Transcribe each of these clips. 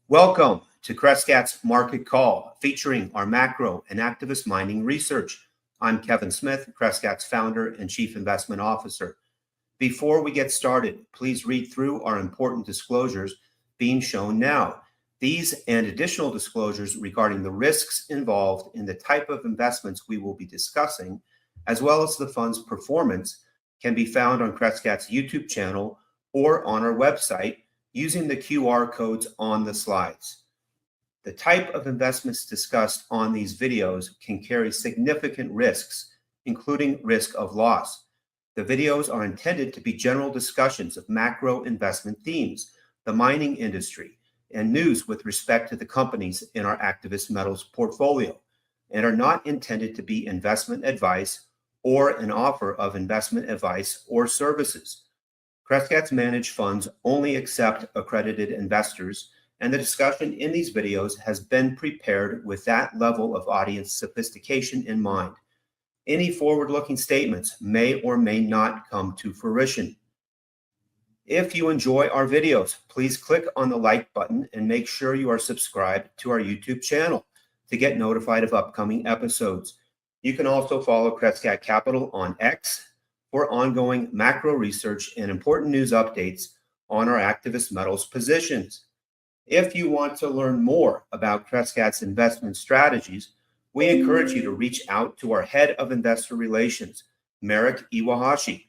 Welcome to Crescat's Market Call, featuring our macro and activist mining research. I'm Kevin Smith, Crescat's founder and chief investment officer. Before we get started, please read through our important disclosures being shown now. These and additional disclosures regarding the risks involved in the type of investments we will be discussing, as well as the fund's performance, can be found on Crescat's YouTube channel or on our website using the QR codes on the slides. The type of investments discussed on these videos can carry significant risks, including risk of loss. The videos are intended to be general discussions of macro investment themes, the mining industry, and news with respect to the companies in our activist metals portfolio, and are not intended to be investment advice or an offer of investment advice or services. Crescat's managed funds only accept accredited investors, and the discussion in these videos has been prepared with that level of audience sophistication in mind. Any forward-looking statements may or may not come to fruition. If you enjoy our videos, please click on the like button and make sure you are subscribed to our YouTube channel to get notified of upcoming episodes. You can also follow Crescat Capital on X for ongoing macro research and important news updates on our activist metals positions. If you want to learn more about Crescat's investment strategies, we encourage you to reach out to our head of investor relations, Merrick Iwahashi.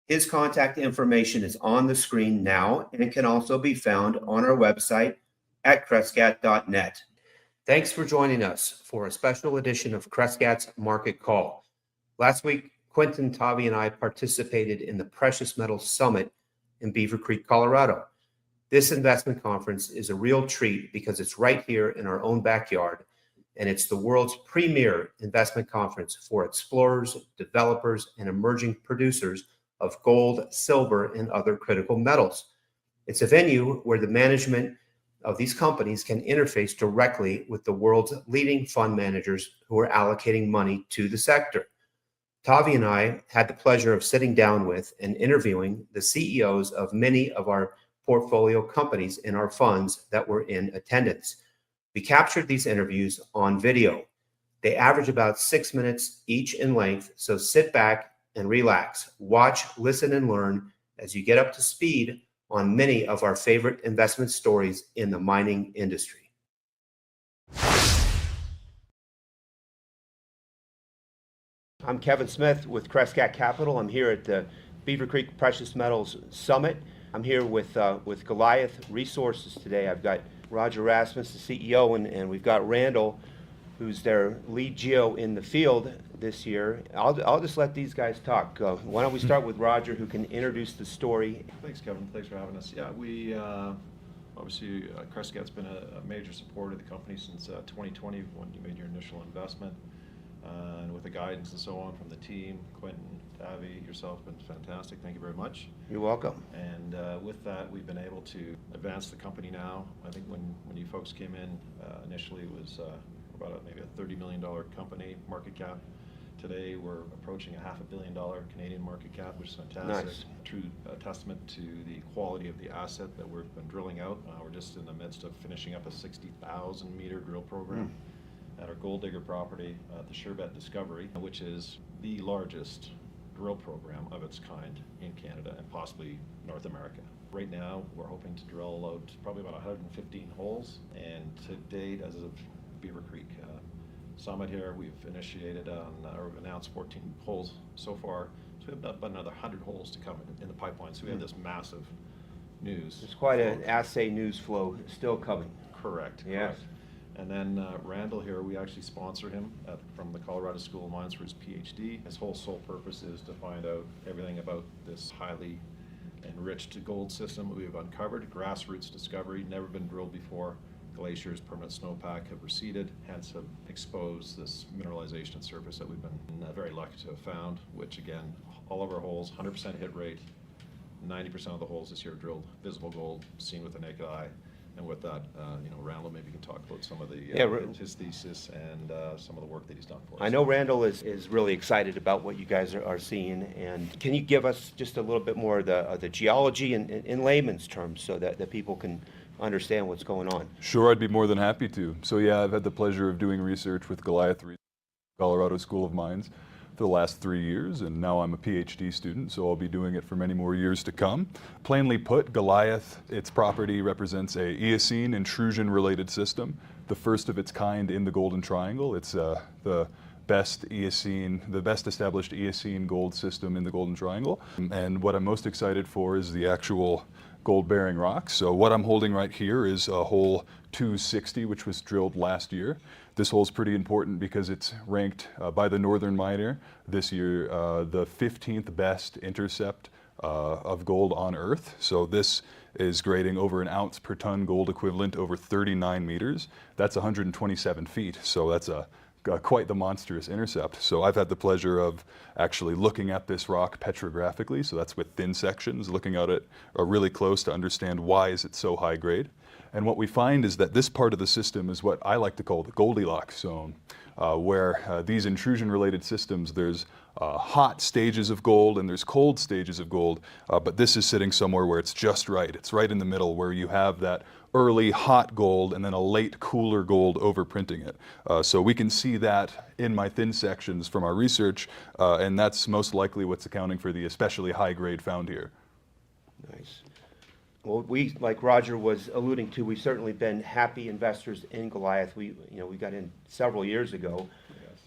His contact information is on the screen now and can also be found on our website at crescat.net. Thanks for joining us for a special edition of Crescat's Market Call. Last week, Quentin, Tavi, and I participated in the Precious Metals Summit in Beaver Creek, Colorado. This investment conference is a real treat because it's right here in our own backyard, and it's the world's premier investment conference for explorers, developers, and emerging producers of gold, silver, and other critical metals. It's a venue where the management of these companies can interface directly with the world's leading fund managers who are allocating money to the sector. Tavi and I had the pleasure of sitting down with and interviewing the CEOs of many of our portfolio companies in our funds that were in attendance. We captured these interviews on video. They average about 6 minutes each in length, so sit back and relax. Watch, listen, and learn as you get up to speed on many of our favorite investment stories in the mining industry. I'm Kevin Smith with Crescat Capital. I'm here at the Beaver Creek Precious Metals Summit. I'm here with Goliath Resources today. I've got Roger Rasmus, the CEO, and we've got Randall, who's their lead geo in the field this year. I'll just let these guys talk. Why don't we start with Roger, who can introduce the story. Thanks, Kevin. Thanks for having us. Yeah, we obviously Crescat's been a major supporter of the company since 2020 when you made your initial investment. And with the guidance and so on from the team, Quentin, Tavi, yourself, been fantastic. Thank you very much. You're welcome. And with that, we've been able to advance the company now. I think when you folks came in initially, it was about maybe a $30 million company market cap. Today, we're approaching a $500 million Canadian market cap, which is fantastic. Nice. True testament to the quality of the asset that we've been drilling out. We're just in the midst of finishing up a 60,000 meter drill program at our Gold Digger property, the Sherbet Discovery, which is the largest drill program of its kind in Canada and possibly North America. Right now, we're hoping to drill out probably about 115 holes, and to date, as of Beaver Creek Summit here, we've initiated or announced 14 holes so far, so we have about another 100 holes to come in the pipeline, so we have this massive news. There's quite an assay news flow still coming. Correct. Yes. Correct. And then Randall here, we actually sponsor him from the Colorado School of Mines for his PhD. His whole sole purpose is to find out everything about this highly enriched gold system that we've uncovered. Grassroots discovery, never been drilled before. Glaciers, permanent snowpack have receded, hence have exposed this mineralization at surface that we've been very lucky to have found, which again, all of our holes, 100% hit rate, 90% of the holes this year drilled visible gold, seen with the naked eye. And with that, Randall maybe can talk about some of the his thesis and some of the work that he's done for us. I know Randall is really excited about what you guys are seeing, and can you give us just a little bit more of the geology in layman's terms so that people can understand what's going on? Sure, I'd be more than happy to. So yeah, I've had the pleasure of doing research with Goliath Resources, Colorado School of Mines, for the last 3 years, and now I'm a PhD student, so I'll be doing it for many more years to come. Plainly put, Goliath, its property represents a Eocene intrusion-related system, the first of its kind in the Golden Triangle. It's the best established Eocene gold system in the Golden Triangle. And what I'm most excited for is the actual gold-bearing rocks. So what I'm holding right here is a hole 260, which was drilled last year. This hole's pretty important because it's ranked by the Northern Miner this year the 15th best intercept of gold on Earth. So this is grading over an ounce per ton gold equivalent over 39 meters. That's 127 feet. So that's quite the monstrous intercept. So I've had the pleasure of actually looking at this rock petrographically, so that's with thin sections, looking at it really close to understand why is it so high grade. And what we find is that this part of the system is what I like to call the Goldilocks zone, where these intrusion-related systems, there's hot stages of gold and there's cold stages of gold, but this is sitting somewhere where it's just right. It's right in the middle where you have that early hot gold and then a late cooler gold overprinting it. So we can see that in my thin sections from our research, and that's most likely what's accounting for the especially high grade found here. Nice. Well, we, like Roger was alluding to, we've certainly been happy investors in Goliath. We got in several years ago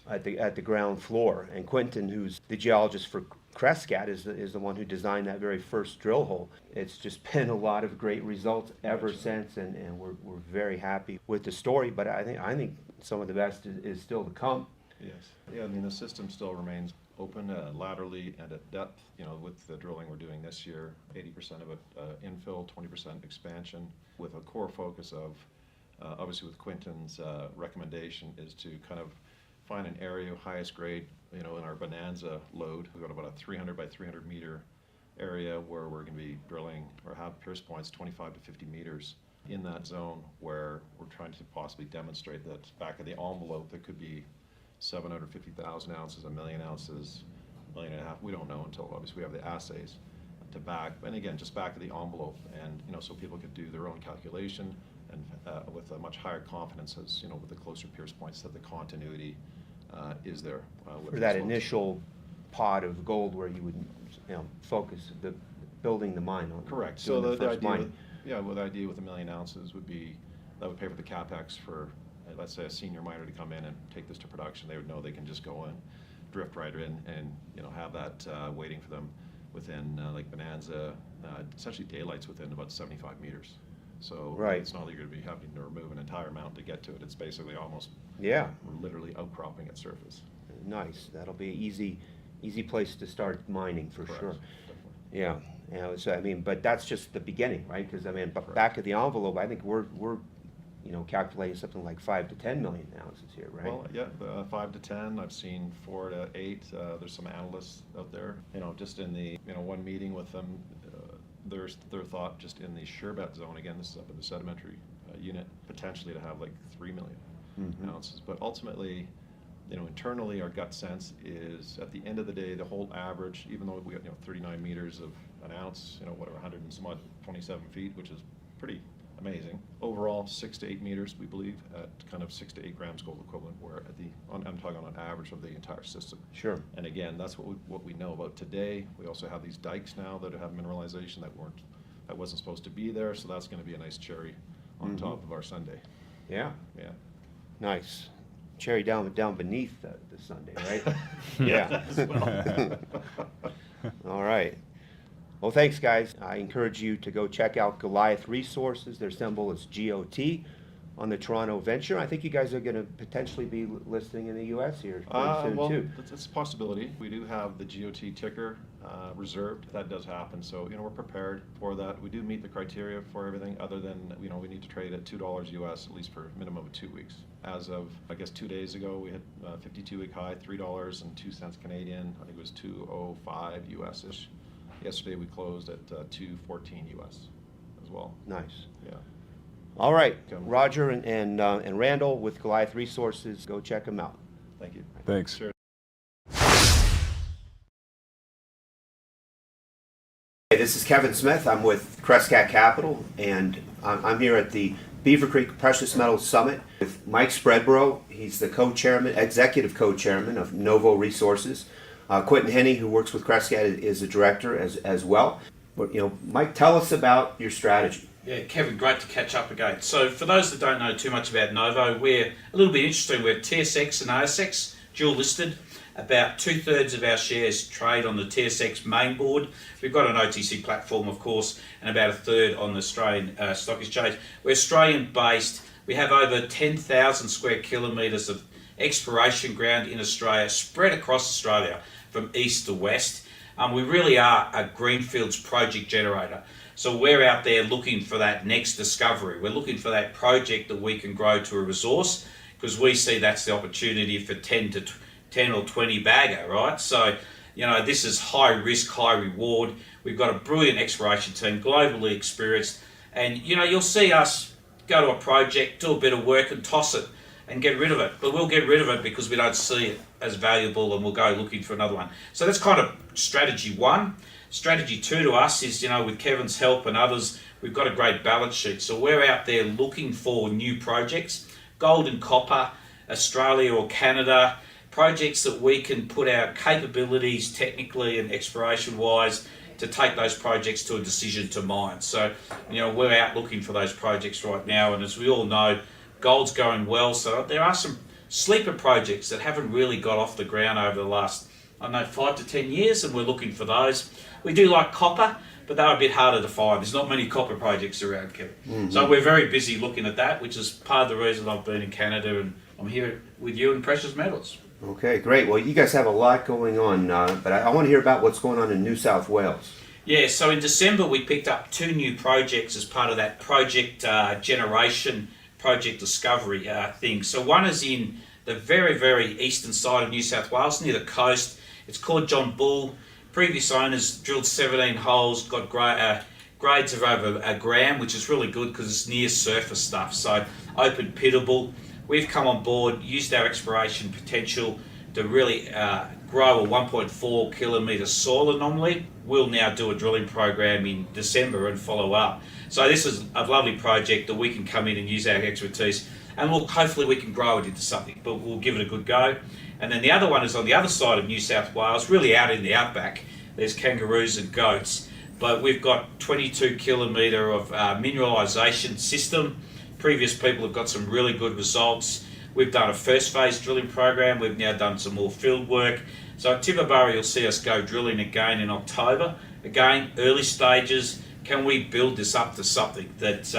at the ground floor, and Quentin, who's the geologist for Crescat, is the one who designed that very first drill hole. It's just been a lot of great results ever since, and we're very happy with the story. But I think some of the best is still to come. Yes. Yeah, I mean, the system still remains open laterally and at depth. With the drilling we're doing this year, 80% of it infill, 20% expansion, with a core focus of, obviously with Quentin's recommendation, is to kind of find an area of highest grade, in our Bonanza lode. We've got about a 300 by 300 meter area where we're going to be drilling or have pierce points 25 to 50 meters in that zone, where we're trying to possibly demonstrate that back of the envelope there could be 750,000 ounces, 1 million ounces, 1.5 million. We don't know until obviously we have the assays to back. And again, just back of the envelope, and so people could do their own calculation and with a much higher confidence, as with the closer pierce points, that the continuity is there. For that initial pod of gold where you would focus building the mine on. Correct. So the idea, the idea with 1 million ounces would be that would pay for the capex for, let's say, a senior miner to come in and take this to production. They would know they can just go and drift right in and have that waiting for them within like Bonanza, essentially daylight's within about 75 meters. So it's not like you're going to be having to remove an entire mountain to get to it. It's basically almost literally outcropping at surface. Nice. That'll be an easy place to start mining for sure. Definitely. Yeah. So but that's just the beginning, right? Because back of the envelope, I think we're calculating something like 5 to 10 million ounces here, right? Well, yeah, 5 to 10. I've seen 4 to 8. There's some analysts out there. Just in the one meeting with them, there's their thought just in the sherbet zone. Again, this is up in the sedimentary unit, potentially to have like 3 million ounces. But ultimately, internally, our gut sense is at the end of the day, the whole average, even though we have 39 meters of an ounce, 100 and some odd 27 feet, which is pretty amazing. Overall, 6 to 8 meters, we believe, at kind of 6 to 8 grams gold equivalent. Where at I'm talking on an average of the entire system. Sure. And again, that's what we know about today. We also have these dikes now that have mineralization that wasn't supposed to be there. So that's going to be a nice cherry on top of our sundae. Yeah. Yeah. Nice. Cherry down beneath the sundae, right? Yeah. All right. Well, thanks, guys. I encourage you to go check out Goliath Resources. Their symbol is GOT on the Toronto Venture. I think you guys are going to potentially be listing in the U.S. here pretty soon, too. It's a possibility. We do have the GOT ticker reserved. That does happen. So, we're prepared for that. We do meet the criteria for everything other than, we need to trade at $2 US, at least for a minimum of 2 weeks. As of, I guess, 2 days ago, we had 52-week high, $3.02 Canadian. I think it was 205 US-ish. Yesterday we closed at 214 US as well. Nice. Yeah. All right, Roger and Randall with Goliath Resources, go check them out. Thank you. Thanks. Sure. Hey, this is Kevin Smith. I'm with Crescat Capital, and I'm here at the Beaver Creek Precious Metals Summit with Mike Spreadborough. He's the co-chairman, executive co-chairman of Novo Resources. Quentin Henney, who works with Crescat, is a director as well. But, Mike, tell us about your strategy. Yeah, Kevin, great to catch up again. So for those that don't know too much about Novo, we're a little bit interesting. We're TSX and ASX, dual listed. About 2/3 of our shares trade on the TSX main board. We've got an OTC platform, of course, and about 1/3 on the Australian Stock Exchange. We're Australian based. We have over 10,000 square kilometres of exploration ground in Australia, spread across Australia from east to west. We really are a greenfields project generator. So we're out there looking for that next discovery. We're looking for that project that we can grow to a resource, because we see that's the opportunity for 10 or 20 bagger, right? So, this is high risk, high reward. We've got a brilliant exploration team, globally experienced, and you'll see us go to a project, do a bit of work and toss it and get rid of it. But we'll get rid of it because we don't see it as valuable, and we'll go looking for another one. So that's kind of strategy one. Strategy two to us is, with Kevin's help and others, we've got a great balance sheet. So we're out there looking for new projects, gold and copper, Australia or Canada, projects that we can put our capabilities technically and exploration wise to take those projects to a decision to mine. So, we're out looking for those projects right now, and as we all know, gold's going well. So there are some sleeper projects that haven't really got off the ground over the last, 5 to 10 years, and we're looking for those. We do like copper, but they're a bit harder to find. There's not many copper projects around, Kevin. Mm-hmm. So we're very busy looking at that, which is part of the reason I've been in Canada, and I'm here with you in Precious Metals. Okay, great. Well, you guys have a lot going on, but I want to hear about what's going on in New South Wales. Yeah, so in December we picked up 2 new projects as part of that project generation, project discovery thing. So one is in the very, very eastern side of New South Wales, near the coast. It's called John Bull. Previous owners drilled 17 holes, got grades of over a gram, which is really good because it's near surface stuff, so open pittable. We've come on board, used our exploration potential to really grow a 1.4 kilometre soil anomaly. We'll now do a drilling program in December and follow up. So this is a lovely project that we can come in and use our expertise, and hopefully we can grow it into something, but we'll give it a good go. And then the other one is on the other side of New South Wales, really out in the outback. There's kangaroos and goats, but we've got 22 kilometre of mineralisation system. Previous people have got some really good results. We've done a first phase drilling program. We've now done some more field work. So at Tibooburra, you'll see us go drilling again in October. Again, early stages. Can we build this up to something that's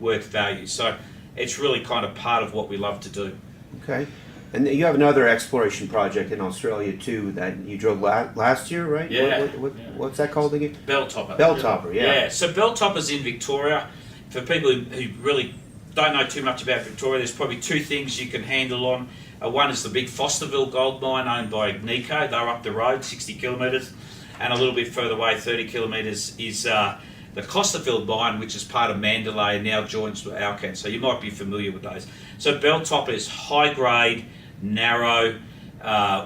worth value? So it's really kind of part of what we love to do. Okay. And you have another exploration project in Australia too that you drilled last year, right? Yeah. What's that called again? Belltopper. Belltopper, yeah. Yeah, so Belltopper's in Victoria. For people who really don't know too much about Victoria, there's probably 2 things you can handle on. One is the big Fosterville gold mine owned by Nico. They're up the road, 60 kilometres. And a little bit further away, 30 kilometres, is the Costerfield mine, which is part of Mandalay and now joins with Alcan. So you might be familiar with those. So Belltopper is high grade, narrow.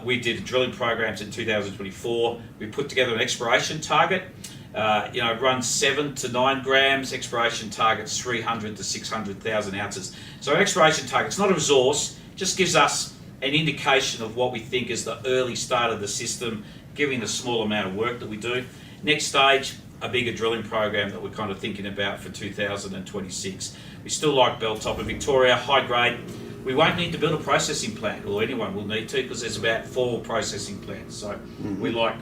We did drilling programs in 2024. We put together an exploration target. Run 7 to 9 grams. Exploration target's 300 to 600,000 ounces. So an exploration target's not a resource, just gives us an indication of what we think is the early start of the system, giving the small amount of work that we do. Next stage, a bigger drilling program that we're kind of thinking about for 2026. We still like Belltopper. Victoria, high grade. We won't need to build a processing plant, or anyone will need to, because there's about 4 processing plants. So we like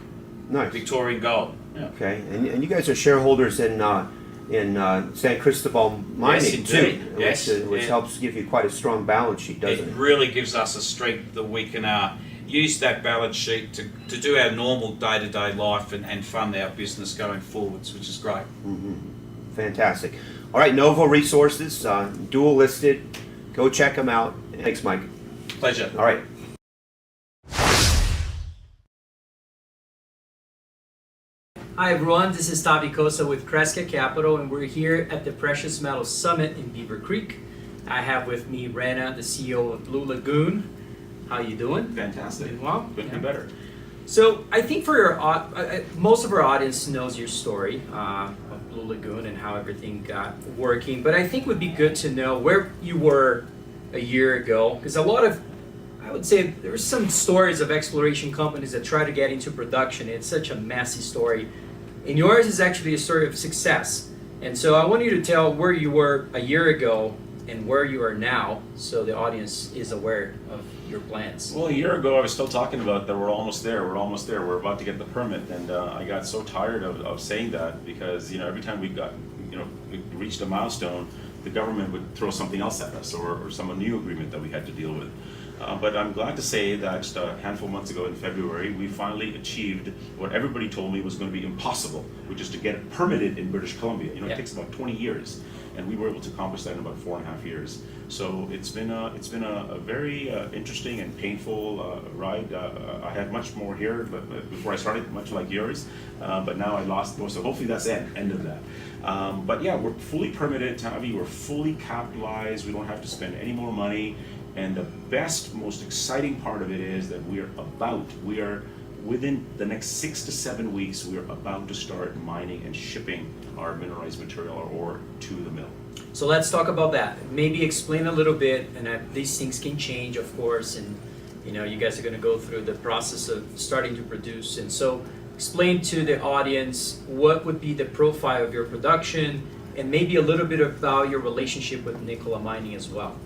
Victorian gold. Yeah. Okay, and you guys are shareholders in San Cristobal Mining too, which helps give you quite a strong balance sheet, doesn't it? It really gives us a strength that we can use that balance sheet to do our normal day-to-day life and fund our business going forwards, which is great. Mm-hmm. Fantastic. All right, Novo Resources, dual listed. Go check them out. Thanks, Mike. Pleasure. All right. Hi everyone, this is Tavi Kosa with Crescat Capital, and we're here at the Precious Metals Summit in Beaver Creek. I have with me Rana, the CEO of Blue Lagoon. How you doing? Fantastic. Doing well? Couldn't Yeah. be better. So I think for your most of our audience knows your story of Blue Lagoon and how everything got working, but I think it would be good to know where you were a year ago, because a lot of, I would say, there's some stories of exploration companies that try to get into production. It's such a messy story, and yours is actually a story of success. And so I want you to tell where you were a year ago and where you are now, so the audience is aware of your plans. Well, a year ago, I was still talking about that we're almost there, we're about to get the permit, and I got so tired of saying that because, every time we reached a milestone, the government would throw something else at us or some new agreement that we had to deal with. But I'm glad to say that just a handful of months ago in February, we finally achieved what everybody told me was going to be impossible, which is to get it permitted in British Columbia. It takes about 20 years, and we were able to accomplish that in about 4.5 years. So it's been a very interesting and painful ride. I had much more here before I started, much like yours, but now I lost more. So hopefully that's the end of that. But yeah, we're fully permitted, Tavi. We're fully capitalized. We don't have to spend any more money. And the best, most exciting part of it is that we are within the next 6 to 7 weeks, we are about to start mining and shipping our mineralized material, our ore, to the mill. So let's talk about that. Maybe explain a little bit, and these things can change, of course, and you guys are going to go through the process of starting to produce. And so explain to the audience what would be the profile of your production, and maybe a little bit about your relationship with Nikola Mining as well.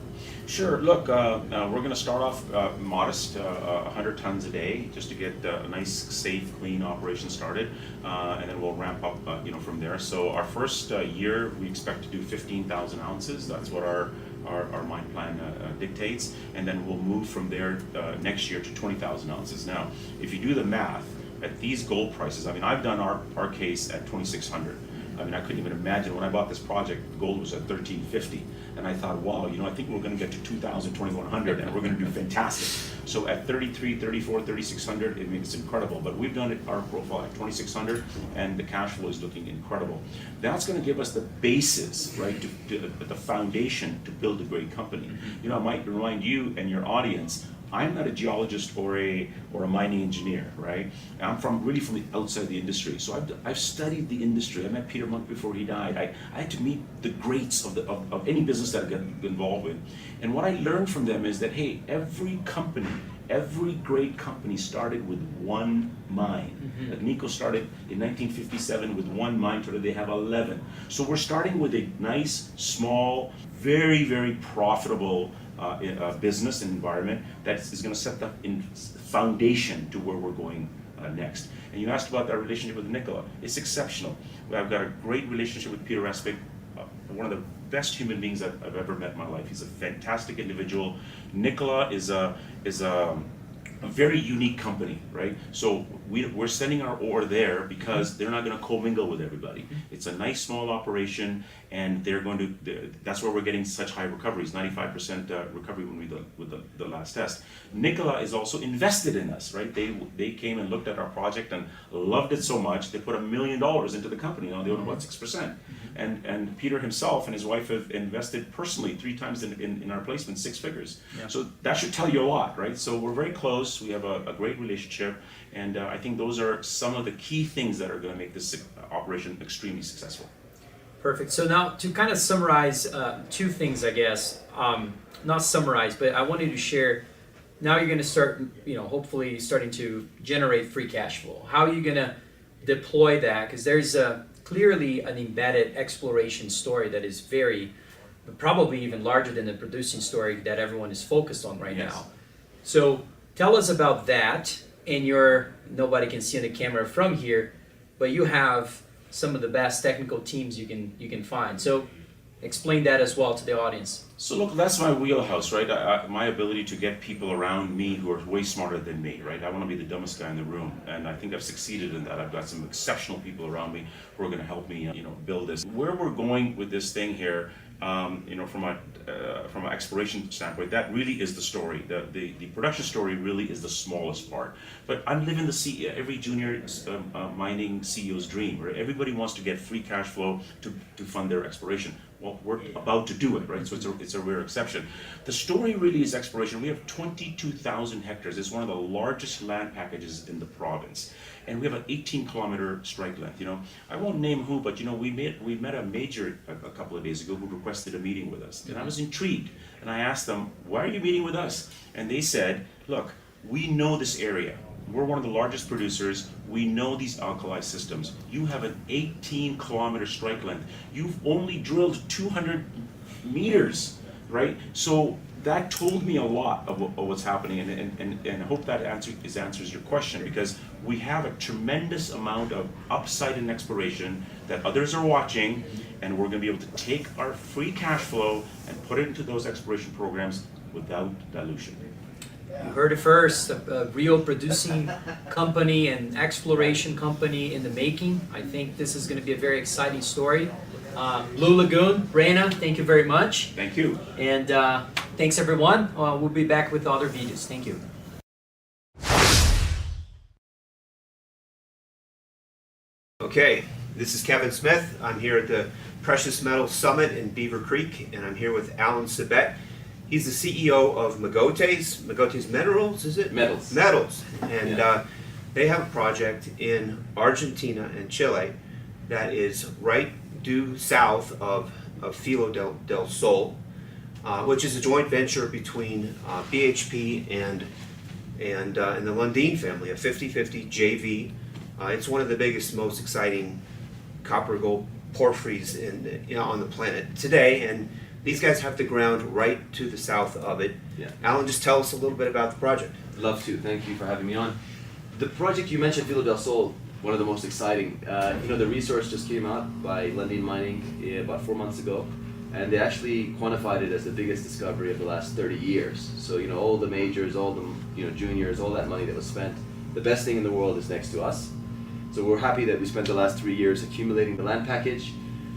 Sure. Look, we're going to start off modest, 100 tons a day, just to get a nice, safe, clean operation started, and then we'll ramp up, from there. So our first year, we expect to do 15,000 ounces. That's what our mine plan dictates, and then we'll move from there next year to 20,000 ounces. Now, if you do the math at these gold prices, I've done our case at 2,600. I couldn't even imagine when I bought this project, gold was at 1,350. And I thought, wow, I think we're going to get to 2,000, 2,100, and we're going to do fantastic. So at 33, 34, 3,600, it's incredible. But we've done our profile at 2,600, and the cash flow is looking incredible. That's going to give us the basis, right, the foundation to build a great company. I might remind you and your audience, I'm not a geologist or a mining engineer, right? I'm from the outside the industry. So I've studied the industry. I met Peter Monk before he died. I had to meet the greats of any business that I got involved with. And what I learned from them is that, hey, every great company started with one mine. Like Nico started in 1957 with one mine, today they have 11. So we're starting with a nice, small, very, very profitable business and environment that is going to set the foundation to where we're going next. And you asked about our relationship with Nikola. It's exceptional. I've got a great relationship with Peter Respig, one of the best human beings I've ever met in my life. He's a fantastic individual. Nikola is a very unique company, right? So we're sending our ore there because they're not going to commingle with everybody. It's a nice small operation, and that's where we're getting such high recoveries, 95% recovery when we did with the last test. Nikola is also invested in us, right? They came and looked at our project and loved it so much they put $1 million into the company. Now they own about 6%. And Peter himself and his wife have invested personally 3 times in our placement, 6 figures. Yeah. So that should tell you a lot, right? So we're very close. We have a great relationship, and I think those are some of the key things that are going to make this operation extremely successful. Perfect. So now to kind of summarize 2 things, I guess, not summarize, but I wanted to share. Now you're going to start, hopefully starting to generate free cash flow. How are you going to deploy that? Because there's clearly an embedded exploration story that is probably even larger than the producing story that everyone is focused on right now. So tell us about that. And nobody can see on the camera from here, but you have some of the best technical teams you can find. So explain that as well to the audience. So look, that's my wheelhouse, right? My ability to get people around me who are way smarter than me, right? I want to be the dumbest guy in the room, and I think I've succeeded in that. I've got some exceptional people around me who are going to help me, build this. Where we're going with this thing here from an exploration standpoint, that really is the story. The production story really is the smallest part. But I'm living every junior mining CEO's dream, right? Everybody wants to get free cash flow to fund their exploration. Well, we're about to do it, right? So it's a rare exception. The story really is exploration. We have 22,000 hectares. It's one of the largest land packages in the province. And we have an 18-kilometer strike length. I won't name who, but we met a major a couple of days ago who requested a meeting with us. And I was intrigued. And I asked them, why are you meeting with us? And they said, look, we know this area. We're one of the largest producers. We know these alkali systems. You have an 18-kilometer strike length. You've only drilled 200 meters, right? So that told me a lot of what's happening, and I hope that answers your question, because we have a tremendous amount of upside in exploration that others are watching, and we're going to be able to take our free cash flow and put it into those exploration programs without dilution. You heard it first, a real producing company and exploration company in the making. I think this is going to be a very exciting story. Blue Lagoon, Reina, thank you very much. Thank you. And thanks everyone. We'll be back with other videos. Thank you. Okay, this is Kevin Smith. I'm here at the Precious Metals Summit in Beaver Creek, and I'm here with Alan Sabet. He's the CEO of Mogotes Metals, is it? Metals. Metals. And they have a project in Argentina and Chile that is right due south of Filo del Sol, which is a joint venture between BHP and the Lundin family, a 50-50 JV. It's one of the biggest, most exciting copper gold porphyries on the planet today, and these guys have the ground right to the south of it. Yeah. Alan, just tell us a little bit about the project. Love to. Thank you for having me on. The project you mentioned, Filo del Sol, one of the most exciting. The resource just came out by Lundin Mining about 4 months ago, and they actually quantified it as the biggest discovery of the last 30 years. So all the majors, all the juniors, all that money that was spent, the best thing in the world is next to us. So we're happy that we spent the last 3 years accumulating the land package,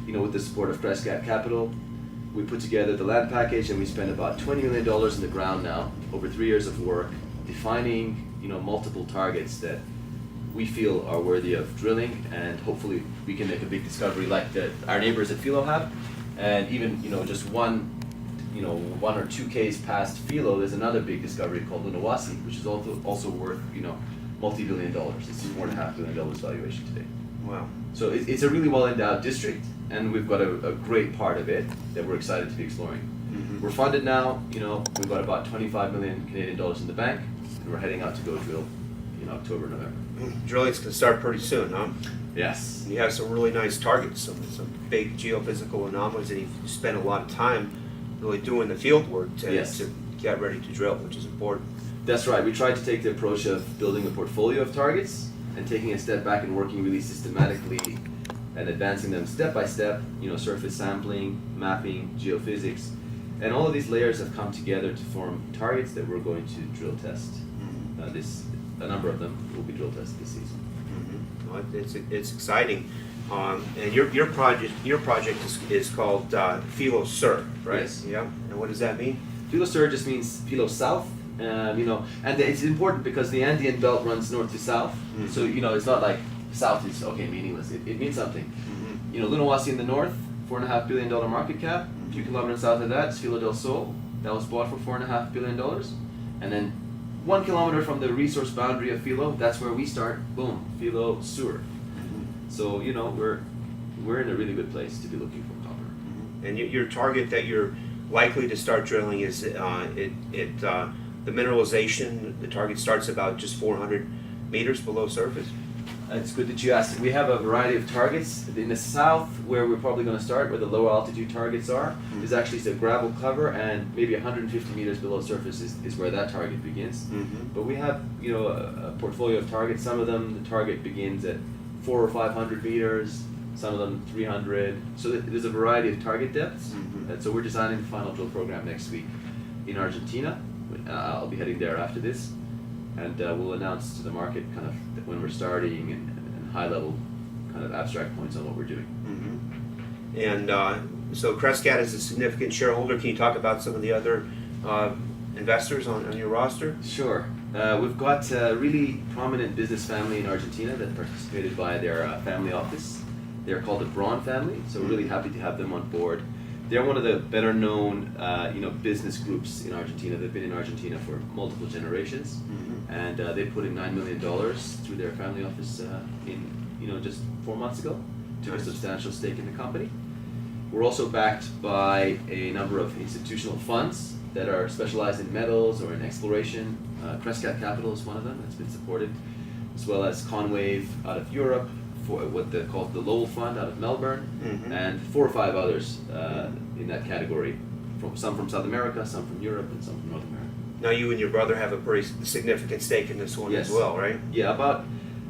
with the support of Crescat Capital. We put together the land package, and we spent about $20 million in the ground now over 3 years of work, defining multiple targets that we feel are worthy of drilling, and hopefully we can make a big discovery like our neighbors at Filo have. And even just one or two Ks past Filo, there's another big discovery called Lunahuasi, which is also worth multi-billion dollars. It's $4.5 billion valuation today. Wow. So it's a really well-endowed district, and we've got a great part of it that we're excited to be exploring. Mm-hmm. We're funded now. We've got about 25 million Canadian dollars in the bank, and we're heading out to go drill in October, November. Drilling's going to start pretty soon, huh? Yes. You have some really nice targets, some big geophysical anomalies, and you spend a lot of time really doing the field work to get ready to drill, which is important. That's right. We tried to take the approach of building a portfolio of targets and taking a step back and working really systematically and advancing them step by step, surface sampling, mapping, geophysics. And all of these layers have come together to form targets that we're going to drill test. A number of them will be drill tested this season. Mm-hmm. Well, it's exciting. And your project is called Filo Sur, right? Yes. Yeah. And what does that mean? Filo Sur just means Filo South. And it's important because the Andean belt runs north to south. Mm-hmm. So it's not like south is meaningless. It means something. Mm-hmm. Lunahuasi in the north, $4.5 billion market cap. A few kilometers south of that is Filo del Sol. That was bought for $4.5 billion. And then 1 kilometer from the resource boundary of Filo, that's where we start. Boom, Filo Sur. Mm-hmm. So we're in a really good place to be looking for copper. Mm-hmm. And your target that you're likely to start drilling is the mineralization. The target starts about just 400 meters below surface. It's good that you asked. We have a variety of targets. In the south, where we're probably going to start, where the low altitude targets are, is actually a gravel cover, and maybe 150 meters below surface is where that target begins. Mm-hmm. But we have a portfolio of targets. Some of them, the target begins at 400 or 500 meters, some of them 300. So there's a variety of target depths. Mm-hmm. And so we're designing the final drill program next week in Argentina. I'll be heading there after this. And we'll announce to the market kind of when we're starting and high-level kind of abstract points on what we're doing. Mm-hmm. And So Crescat is a significant shareholder. Can you talk about some of the other investors on your roster? Sure. We've got a really prominent business family in Argentina that participated by their family office. They're called the Braun family, so we're really happy to have them on board. They're one of the better known business groups in Argentina. They've been in Argentina for multiple generations, and they put in $9 million through their family office in just 4 months ago. Took a substantial stake in the company. We're also backed by a number of institutional funds that are specialized in metals or in exploration. Crescat Capital is one of them that's been supported, as well as Conwave out of Europe, for what they call the Lowell Fund out of Melbourne, and 4 or 5 others in that category, some from South America, some from Europe, and some from North America. Now you and your brother have a pretty significant stake in this one as well, right? Yeah,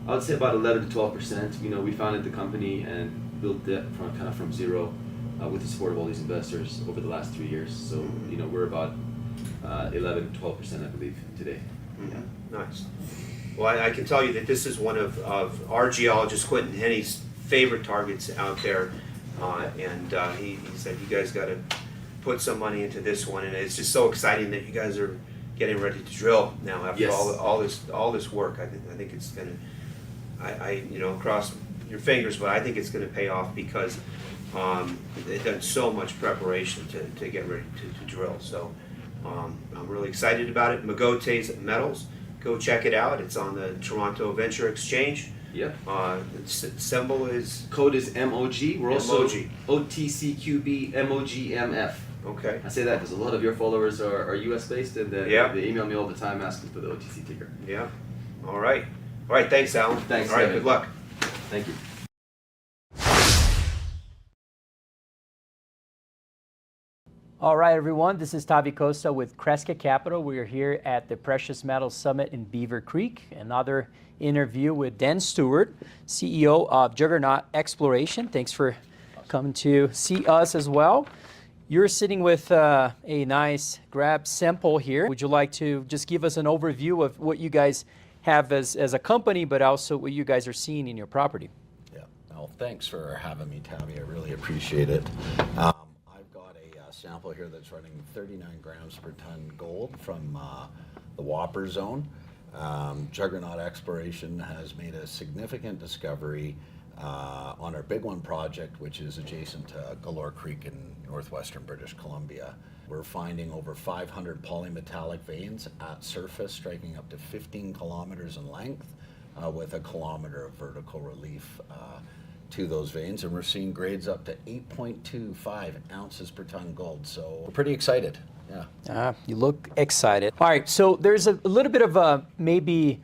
I would say about 11 to 12%. We founded the company and built it from zero with the support of all these investors over the last 3 years. So we're about 11 to 12%, I believe, today. Yeah. Nice. Well, I can tell you that this is one of our geologist Quentin Henney's favorite targets out there, and he said you guys got to put some money into this one, and it's just so exciting that you guys are getting ready to drill now after all this work. I think it's gonna, cross your fingers, but I think it's gonna pay off because they've done so much preparation to get ready to drill. So I'm really excited about it. Mogotes Metals. Go check it out. It's on the Toronto Venture Exchange. Yep. The symbol is? Code is MOG. We're also MOG. OTCQB MOGMF. Okay. I say that because a lot of your followers are US based, and they email me all the time asking for the OTC ticker. Yeah. All right. All right. Thanks, Alan. Thanks. All right. Kevin. Good luck. Thank you. All right, everyone, this is Tavi Costa with Crescat Capital. We are here at the Precious Metals Summit in Beaver Creek. Another interview with Dan Stewart, CEO of Juggernaut Exploration. Thanks for coming to see us as well. You're sitting with a nice grab sample here. Would you like to just give us an overview of what you guys have as a company, but also what you guys are seeing in your property? Yeah, well, thanks for having me, Tavi. I really appreciate it. Sample here that's running 39 grams per ton gold from the Whopper zone. Juggernaut Exploration has made a significant discovery on our Big One project, which is adjacent to Galore Creek in northwestern British Columbia. We're finding over 500 polymetallic veins at surface, striking up to 15 kilometers in length with a kilometer of vertical relief to those veins, and we're seeing grades up to 8.25 ounces per ton gold. So we're pretty excited. Yeah. You look excited. All right, so there's a little bit of maybe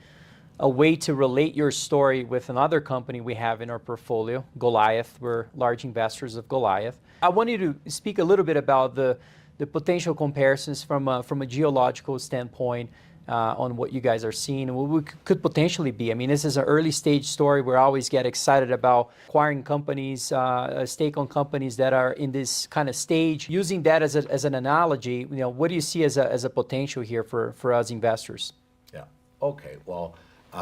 a way to relate your story with another company we have in our portfolio, Goliath. We're large investors of Goliath. I want you to speak a little bit about the potential comparisons from a geological standpoint on what you guys are seeing and what we could potentially be. I mean, this is an early stage story. We always get excited about acquiring companies, a stake on companies that are in this kind of stage. Using that as an analogy, what do you see as a potential here for us investors? Yeah. Okay. Well,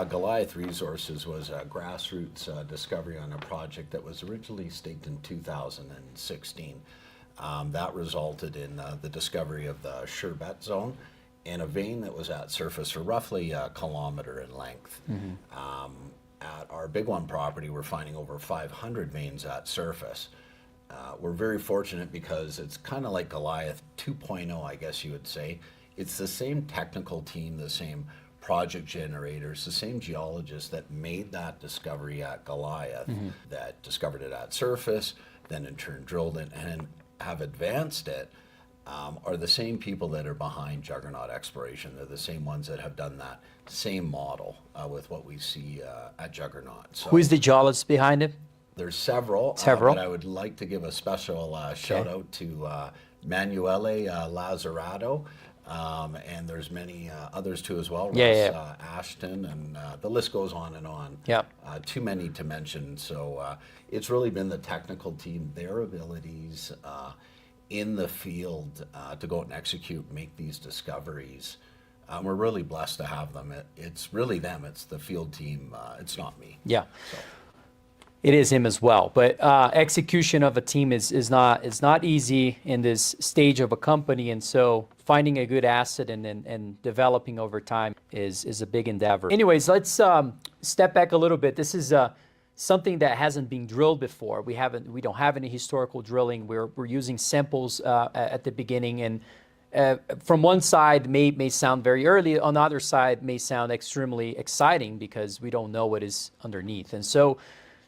Goliath Resources was a grassroots discovery on a project that was originally staked in 2016. That resulted in the discovery of the Sherbet zone, in a vein that was at surface for roughly a kilometer in length. At our Big One property, we're finding over 500 veins at surface. We're very fortunate because it's kind of like Goliath 2.0, I guess you would say. It's the same technical team, the same project generators, the same geologists that made that discovery at Goliath, that discovered it at surface, then in turn drilled it and have advanced it, are the same people that are behind Juggernaut Exploration. They're the same ones that have done that same model with what we see at Juggernaut. So who is the geologist behind it? there's several. But I would like to give a special shout out to Manuele Lazzarato. And there's many others too as well. Ross Ashton, and the list goes on and on. Too many to mention. So it's really been the technical team, their abilities in the field to go out and execute, make these discoveries. We're really blessed to have them. It's really them. It's the field team. It's not me. Yeah. So. It is him as well. But execution of a team is not easy in this stage of a company, and so finding a good asset and developing over time is a big endeavor. Anyways, let's step back a little bit. This is something that hasn't been drilled before. We don't have any historical drilling. We're using samples at the beginning, and from one side may sound very early. On the other side may sound extremely exciting because we don't know what is underneath. And so,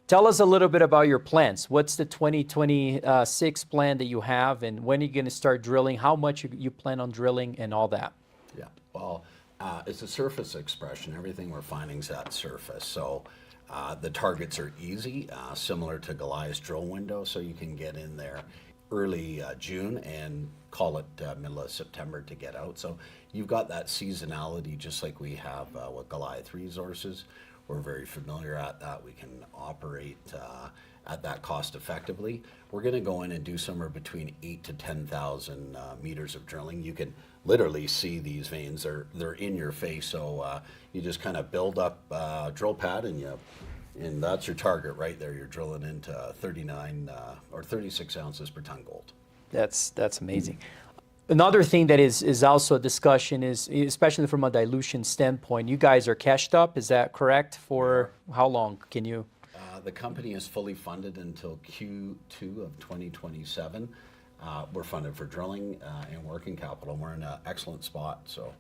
tell us a little bit about your plans. What's the 2026 plan that you have, and when are you going to start drilling? How much you plan on drilling, and all that? Yeah, well, it's a surface expression. Everything we're finding is at surface. So the targets are easy, similar to Goliath's drill window, so you can get in there early June and call it middle of September to get out. So you've got that seasonality just like we have with Goliath Resources. We're very familiar at that. We can operate at that cost effectively. We're going to go in and do somewhere between 8,000 to 10,000 meters of drilling. You can literally see these veins. They're in your face. So you just kind of build up drill pad, and that's your target right there. You're drilling into 39 or 36 ounces per ton gold. That's amazing. Another thing that is also a discussion is, especially from a dilution standpoint, you guys are cashed up, is that correct? For how long? Can you? The company is fully funded until Q2 of 2027. We're funded for drilling and working capital. We're in an excellent spot, so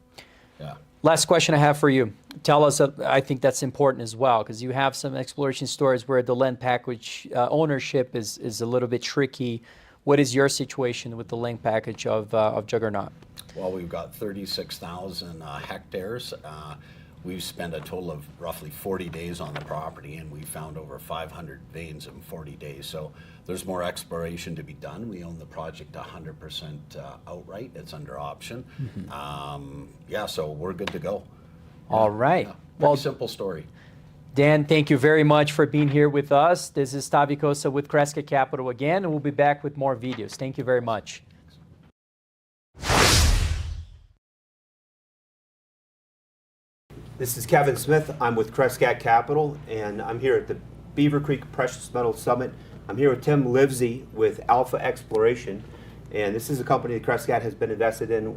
yeah. Last question I have for you. Tell us, I think that's important as well, because you have some exploration stories where the land package ownership is a little bit tricky. What is your situation with the land package of Juggernaut? Well, we've got 36,000 hectares. We've spent a total of roughly 40 days on the property, and we found over 500 veins in 40 days. So there's more exploration to be done. We own the project 100% outright. It's under option. Yeah, so we're good to go. All right. Yeah, well, simple story. Dan, thank you very much for being here with us. This is Tavi Kosa with Crescat Capital again, and we'll be back with more videos. Thank you very much. This is Kevin Smith. I'm with Crescat Capital, and I'm here at the Beaver Creek Precious Metals Summit. I'm here with Tim Livesey with Alpha Exploration, and this is a company that Crescat has been invested in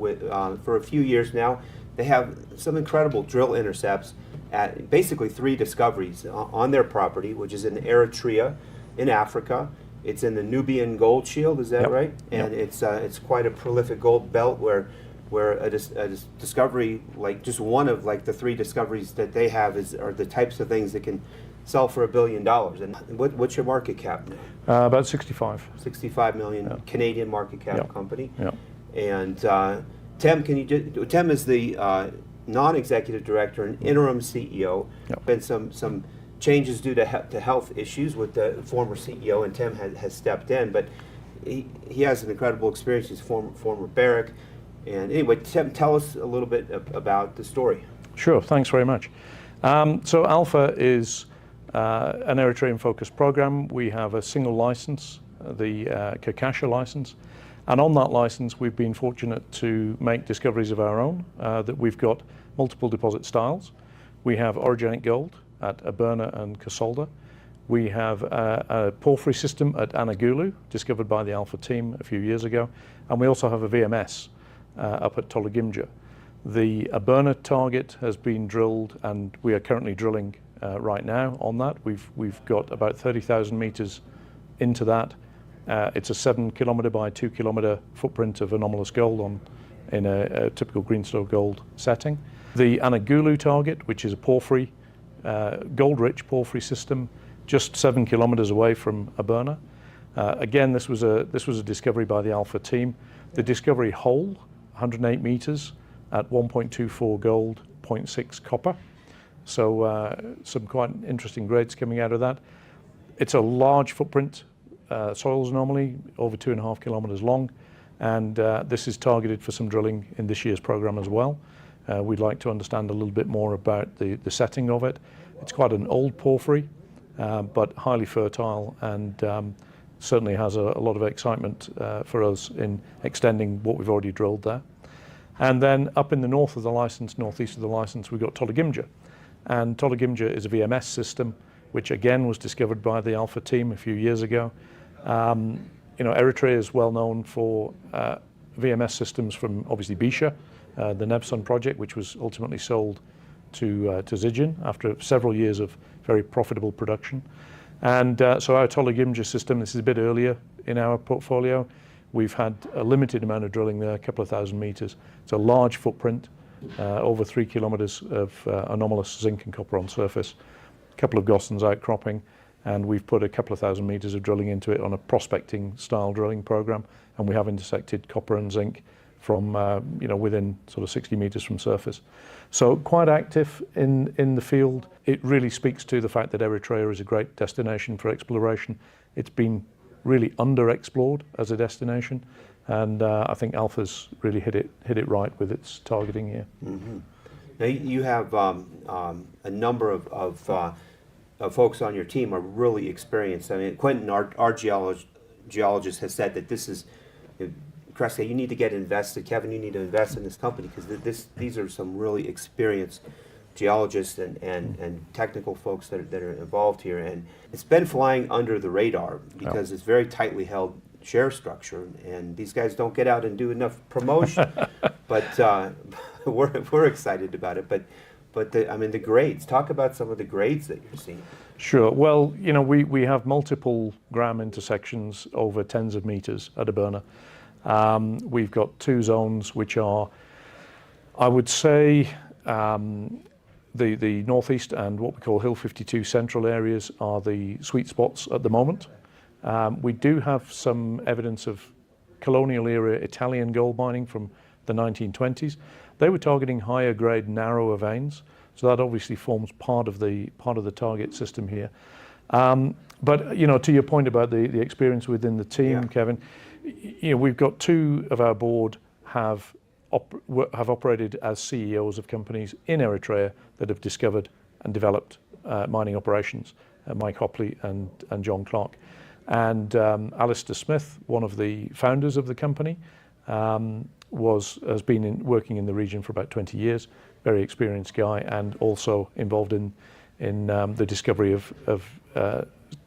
for a few years now. They have some incredible drill intercepts at basically 3 discoveries on their property, which is in Eritrea, in Africa. It's in the Nubian Gold Shield, is that right? And it's quite a prolific gold belt where a discovery, like just one of like the 3 discoveries that they have are the types of things that can sell for $1 billion. And what's your market cap now? About 65. 65 million Canadian market cap company. Yeah. And Tim, Tim is the non-executive director and interim CEO. Been some changes due to health issues with the former CEO, and Tim has stepped in, but he has an incredible experience. He's former Barrick. And anyway, Tim, tell us a little bit about the story. Sure, thanks very much. So Alpha is an Eritrean-focused program. We have a single license, the Kingfisher license. And on that license, we've been fortunate to make discoveries of our own, that we've got multiple deposit styles. We have orogenic gold at Aberna and Kasolda. We have a porphyry system at Anagulu, discovered by the Alpha team a few years ago. And we also have a VMS up at Tolagimja. The Aberna target has been drilled, and we are currently drilling right now on that. We've got about 30,000 meters into that. It's a 7 kilometer by 2 kilometer footprint of anomalous gold in a typical greenstone gold setting. The Anagulu target, which is a porphyry, gold-rich porphyry system, just 7 kilometers away from Aberna. Again, this was a discovery by the Alpha team. The discovery hole, 108 meters at 1.24 gold, 0.6 copper. So some quite interesting grades coming out of that. It's a large footprint. Soils normally over 2.5 kilometers long, and this is targeted for some drilling in this year's program as well. We'd like to understand a little bit more about the setting of it. It's quite an old porphyry, but highly fertile, and certainly has a lot of excitement for us in extending what we've already drilled there. And then up in the northeast of the license, we've got Tolagimja. And Tolagimja is a VMS system. which again was discovered by the Alpha team a few years ago. Eritrea is well known for VMS systems from obviously Bisha, the Nebson project, which was ultimately sold to Zijin after several years of very profitable production. And so our Tolagimja system, this is a bit earlier in our portfolio. We've had a limited amount of drilling there, a couple of thousand meters. It's a large footprint, over 3 kilometers of anomalous zinc and copper on surface, a couple of Gossens outcropping, and we've put a couple of thousand meters of drilling into it on a prospecting style drilling program, and we have intersected copper and zinc from within sort of 60 meters from surface. So quite active in the field. It really speaks to the fact that Eritrea is a great destination for exploration. It's been really underexplored as a destination, and I think Alpha's really hit it right with its targeting here. Mm-hmm. Now you have a number of folks on your team are really experienced. I mean, Quentin, our geologist, has said that this is, Crescat, you need to get invested. Kevin, you need to invest in this company because these are some really experienced geologists and technical folks that are involved here. And it's been flying under the radar because it's very tightly held share structure, and these guys don't get out and do enough promotion. But we're excited about it. But the grades. Talk about some of the grades that you're seeing. Sure. Well, we have multiple gram intersections over tens of meters at Aberna. We've got two zones which are, I would say, the northeast and what we call Hill 52 central areas are the sweet spots at the moment. We do have some evidence of colonial era Italian gold mining from the 1920s. They were targeting higher grade, narrower veins, so that obviously forms part of the target system here. But to your point about the experience within the team, Kevin, we've got two of our board have operated as CEOs of companies in Eritrea that have discovered and developed mining operations, Mike Hopley and John Clark. And Alistair Smith, one of the founders of the company, has been working in the region for about 20 years, very experienced guy, and also involved in the discovery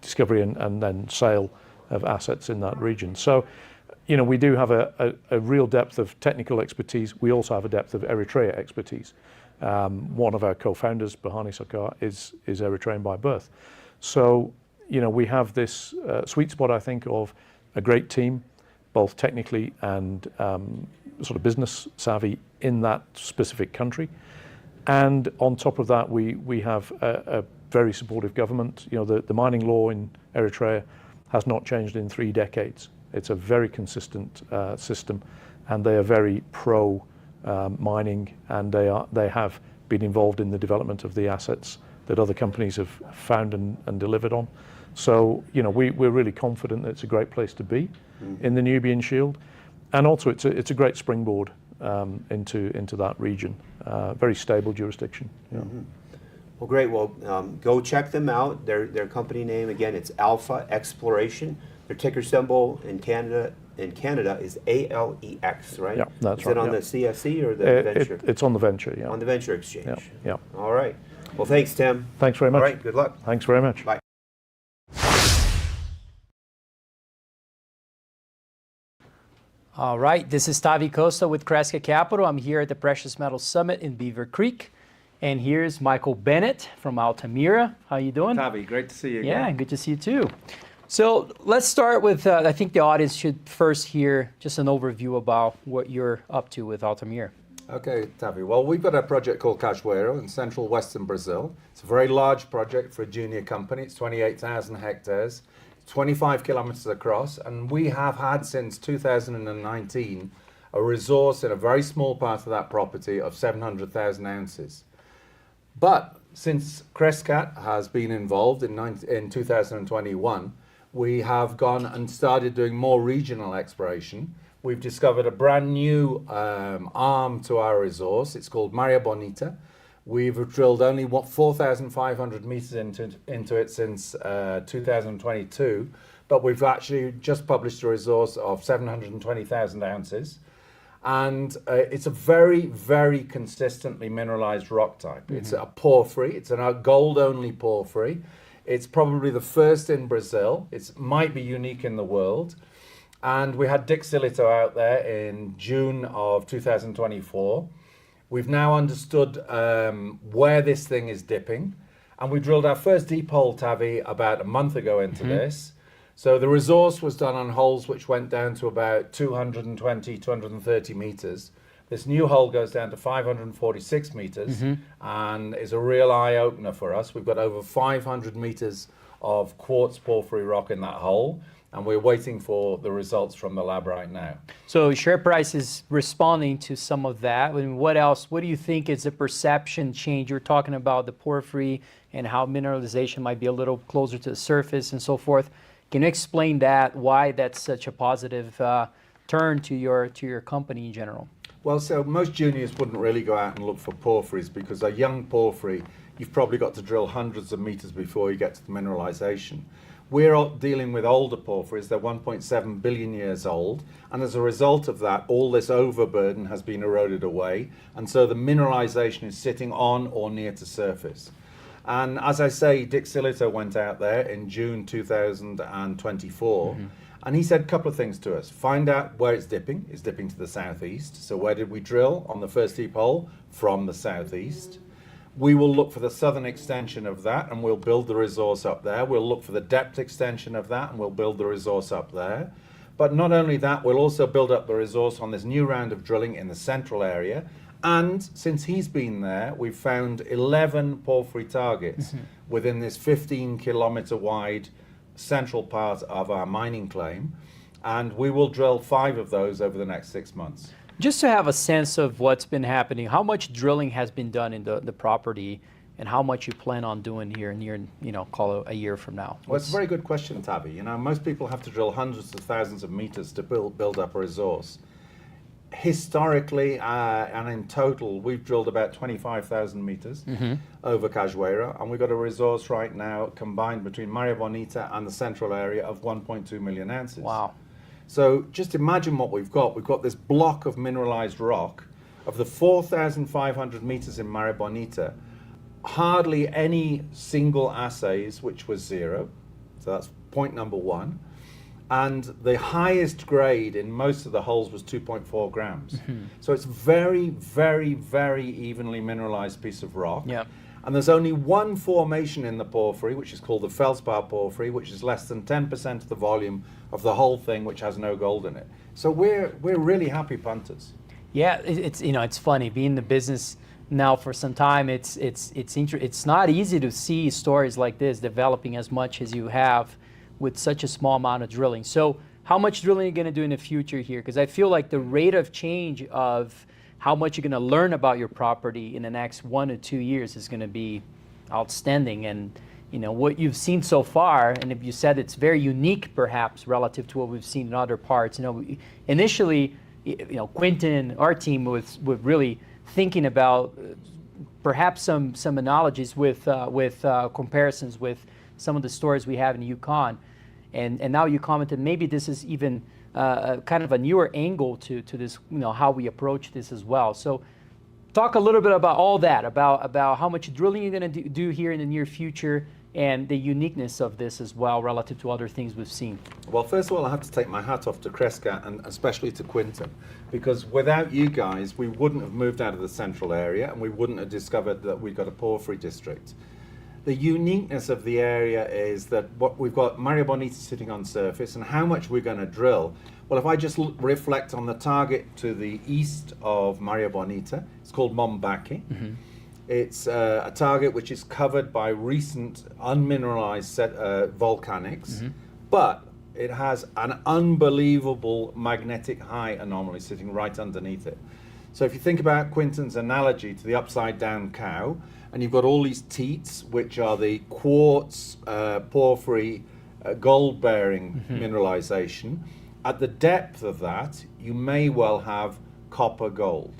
discovery and then sale of assets in that region. So, we do have a real depth of technical expertise. We also have a depth of Eritrea expertise. One of our co-founders, Bahani Sakar, is Eritrean by birth. So, we have this sweet spot, I think, of a great team, both technically and sort of business savvy in that specific country. And on top of that, we have a very supportive government. The mining law in Eritrea has not changed in 3 decades. It's a very consistent system, and they are very pro mining, and they have been involved in the development of the assets that other companies have found and delivered on. So, we're really confident that it's a great place to be in the Nubian Shield, and also it's a great springboard into that region. Very stable jurisdiction. Mm-hmm. Well, great. Well, go check them out. Their company name, again, it's Alpha Exploration. Their ticker symbol in Canada is ALEX, right? Yeah, that's right. Is it on the CSE or the Venture? It's on the Venture, yeah. On the Venture Exchange. Yeah. All right. Well, thanks, Tim. Thanks very much. All right. Good luck. Thanks very much. Bye. All right, this is Tavi Costa with Crescat Capital. I'm here at the Precious Metals Summit in Beaver Creek. And here's Michael Bennett from Altamira. How you doing? Tavi, great to see you again. Yeah, good to see you too. So let's start with, I think the audience should first hear just an overview about what you're up to with Altamira. Okay, Tavi. Well, we've got a project called Cachoeiro in central western Brazil. It's a very large project for a junior company. It's 28,000 hectares. 25 kilometers across, and we have had since 2019 a resource in a very small part of that property of 700,000 ounces. But since Crescat has been involved in 2021, we have gone and started doing more regional exploration. We've discovered a brand new arm to our resource. It's called Maria Bonita. We've drilled only 4,500 meters into it since 2022, but we've actually just published a resource of 720,000 ounces. And it's a very, very consistently mineralized rock type. Mm-hmm. It's a porphyry. It's a gold-only porphyry. It's probably the first in Brazil. It might be unique in the world. And we had Dick Silito out there in June of 2024. We've now understood where this thing is dipping. And we drilled our first deep hole, Tavi, about a month ago into this. So the resource was done on holes which went down to about 220, 230 meters. This new hole goes down to 546 meters and is a real eye-opener for us. We've got over 500 meters of quartz porphyry rock in that hole, and we're waiting for the results from the lab right now. So share price is responding to some of that. I mean, what else? What do you think is a perception change? You're talking about the porphyry and how mineralization might be a little closer to the surface and so forth. Can you explain that, why that's such a positive turn to your company in general? Well, so most juniors wouldn't really go out and look for porphyries because a young porphyry, you've probably got to drill hundreds of meters before you get to the mineralization. We're dealing with older porphyries. They're 1.7 billion years old. And as a result of that, all this overburden has been eroded away. And so the mineralization is sitting on or near to surface. And as I say, Dick Silito went out there in June 2024. And he said a couple of things to us. Find out where it's dipping. It's dipping to the southeast. So where did we drill on the first deep hole? From the southeast. We will look for the southern extension of that and we'll build the resource up there. We'll look for the depth extension of that and we'll build the resource up there. But not only that, we'll also build up the resource on this new round of drilling in the central area. And since he's been there, we've found 11 porphyry targets within this 15-kilometer wide central part of our mining claim, and we will drill 5 of those over the next 6 months. Just to have a sense of what's been happening, how much drilling has been done in the property and how much you plan on doing here near, call it a year from now? Well, it's a very good question, Tavi. Most people have to drill hundreds of thousands of meters to build up a resource. Historically and in total, we've drilled about 25,000 meters over Cajueiro, and we've got a resource right now combined between Maria Bonita and the central area of 1.2 million ounces. Wow. So just imagine what we've got. We've got this block of mineralized rock. Of the 4,500 meters in Maria Bonita, hardly any single assays, which was 0. So that's point number 1. And the highest grade in most of the holes was 2.4 grams. So it's very, very, very evenly mineralized piece of rock. Yeah. And there's only one formation in the porphyry, which is called the feldspar porphyry, which is less than 10% of the volume of the whole thing, which has no gold in it. So we're really happy punters. Yeah, it's funny being in the business now for some time. It's not easy to see stories like this developing as much as you have with such a small amount of drilling. So how much drilling are you going to do in the future here? Because I feel like the rate of change of how much you're going to learn about your property in the next 1 to 2 years is going to be outstanding. And what you've seen so far, and if you said it's very unique perhaps relative to what we've seen in other parts. Initially, Quentin, our team was really thinking about perhaps some analogies with comparisons with some of the stories we have in Yukon. And now you commented maybe this is even kind of a newer angle to this, how we approach this as well. So talk a little bit about all that, about how much drilling you're going to do here in the near future and the uniqueness of this as well relative to other things we've seen. Well, first of all, I have to take my hat off to Crescat and especially to Quinton, because without you guys, we wouldn't have moved out of the central area and we wouldn't have discovered that we've got a porphyry district. The uniqueness of the area is that what we've got Maria Bonita sitting on surface, and how much we're going to drill. Well, if I just reflect on the target to the east of Maria Bonita, it's called Mombaki. It's a target which is covered by recent unmineralized volcanics, but it has an unbelievable magnetic high anomaly sitting right underneath it. So if you think about Quinton's analogy to the upside down cow, and you've got all these teats, which are the quartz, porphyry, gold-bearing mineralization. At the depth of that, you may well have copper gold.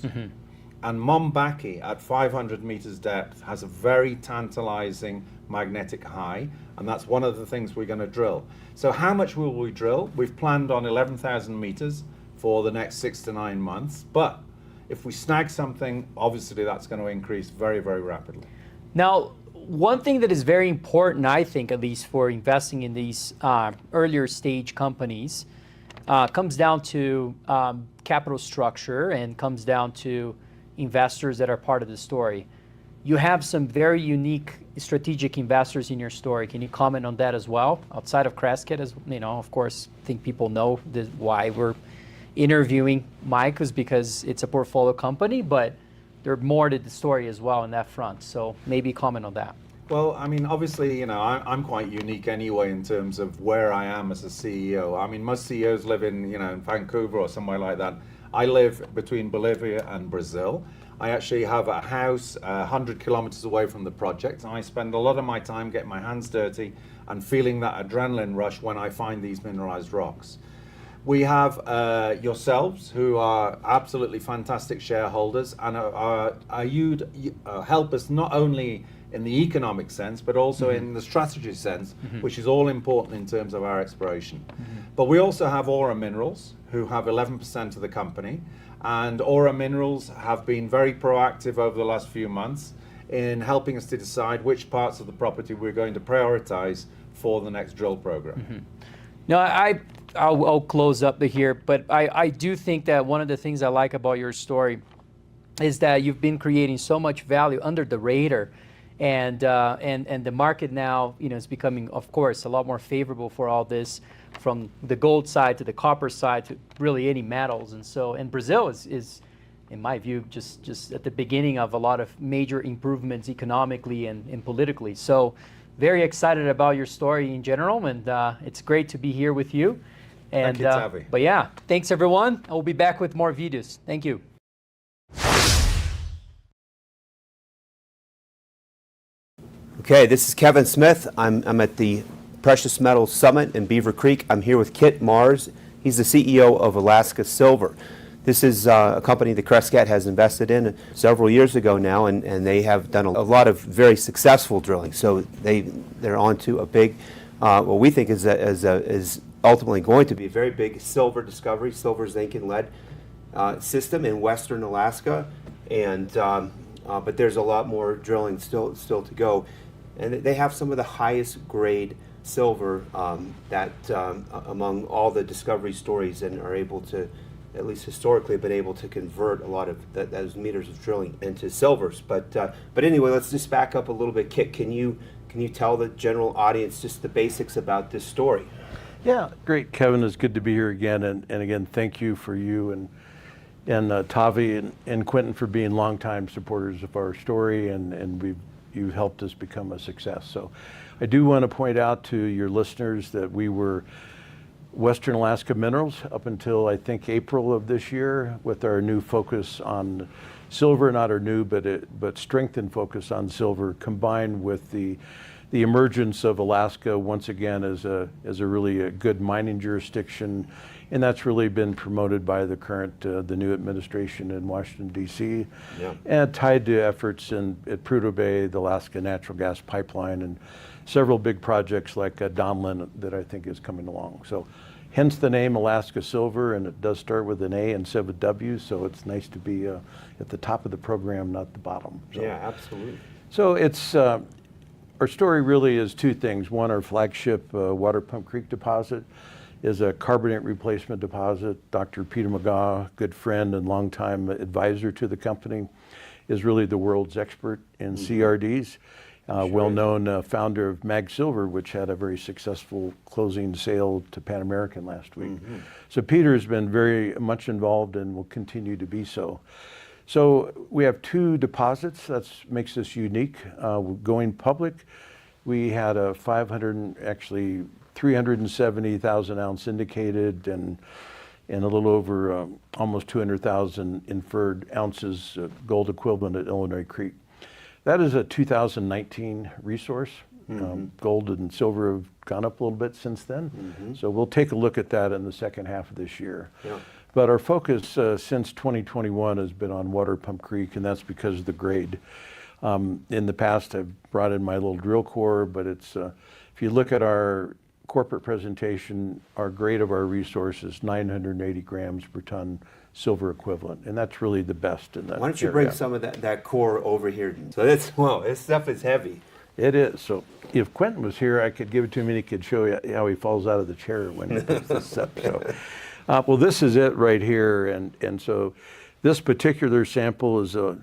And Mombaki, at 500 meters depth, has a very tantalizing magnetic high, and that's one of the things we're going to drill. So how much will we drill? We've planned on 11,000 meters for the next 6 to 9 months, but if we snag something, obviously that's going to increase very, very rapidly. Now, one thing that is very important, I think, at least for investing in these earlier stage companies, comes down to capital structure and comes down to investors that are part of the story. You have some very unique strategic investors in your story. Can you comment on that as well? Outside of Crescat, as you know, of course, I think people know why we're interviewing Mike is because it's a portfolio company, but there's more to the story as well in that front. So maybe comment on that. Well, I mean, obviously, you know, I'm quite unique anyway in terms of where I am as a CEO. I mean, most CEOs live in, you know, in Vancouver or somewhere like that. I live between Bolivia and Brazil. I actually have a house 100 kilometers away from the project, and I spend a lot of my time getting my hands dirty and feeling that adrenaline rush when I find these mineralized rocks. We have yourselves, who are absolutely fantastic shareholders, and you'd help us not only in the economic sense, but also in the strategy sense, which is all important in terms of our exploration. But we also have Aura Minerals, who have 11% of the company, and Aura Minerals have been very proactive over the last few months in helping us to decide which parts of the property we're going to prioritize for the next drill program. No, I'll close up here, but I do think that one of the things I like about your story is that you've been creating so much value under the radar, and the market now, you know, is becoming, of course, a lot more favorable for all this, from the gold side to the copper side to really any metals. And Brazil is in my view just at the beginning of a lot of major improvements economically and politically. So very excited about your story in general, and it's great to be here with you. And, Thank you, Tavi. But yeah, thanks everyone. I will be back with more videos. Thank you. Okay, this is Kevin Smith. I'm at the Precious Metals Summit in Beaver Creek. I'm here with Kit Mars. He's the CEO of Alaska Silver. This is a company that Crescat has invested in several years ago now, and they have done a lot of very successful drilling. So they're onto a big, what we think is ultimately going to be a very big silver discovery, silver, zinc, and lead system in western Alaska. And but there's a lot more drilling still to go, and they have some of the highest grade silver among all the discovery stories, and are able to, at least historically, been able to convert a lot of those meters of drilling into silvers. But anyway, let's just back up a little bit. Kit, can you tell the general audience just the basics about this story? Yeah, great, Kevin. It's good to be here again, and again, thank you for you and Tavi and Quentin for being longtime supporters of our story, and you've helped us become a success. So I do want to point out to your listeners that we were Western Alaska Minerals up until I think April of this year, with our new focus on silver, not our new, but strengthened focus on silver, combined with the emergence of Alaska once again as a really good mining jurisdiction, and that's really been promoted by the new administration in Washington D.C. Yeah. And tied to efforts at Prudhoe Bay, the Alaska natural gas pipeline, and several big projects like Donlin that I think is coming along. So hence the name Alaska Silver, and it does start with an A instead of a W, so it's nice to be at the top of the program, not the bottom. So, Yeah, absolutely. So it's our story really is two things. One, our flagship Water Pump Creek deposit is a carbonate replacement deposit. Dr. Peter McGaw, good friend and longtime advisor to the company, is really the world's expert in CRDs. Well-known founder of Mag Silver, which had a very successful closing sale to Pan American last week. So Peter has been very much involved and will continue to be so. So we have two deposits. That makes us unique. Going public, we had a 370,000 ounce indicated and a little over almost 200,000 inferred ounces of gold equivalent at Illinois Creek. That is a 2019 resource. Gold and silver have gone up a little bit since then. So we'll take a look at that in the second half of this year. Yeah. But our focus since 2021 has been on Water Pump Creek, and that's because of the grade. In the past, I've brought in my little drill core, but it's if you look at our corporate presentation, our grade of our resource is 980 grams per ton silver equivalent, and that's really the best in that. Why don't you bring some of that core over here? So this stuff is heavy. It is. So if Quentin was here, I could give it to him and he could show you how he falls out of the chair when he picks this up. So, well, this is it right here. And so this particular sample is a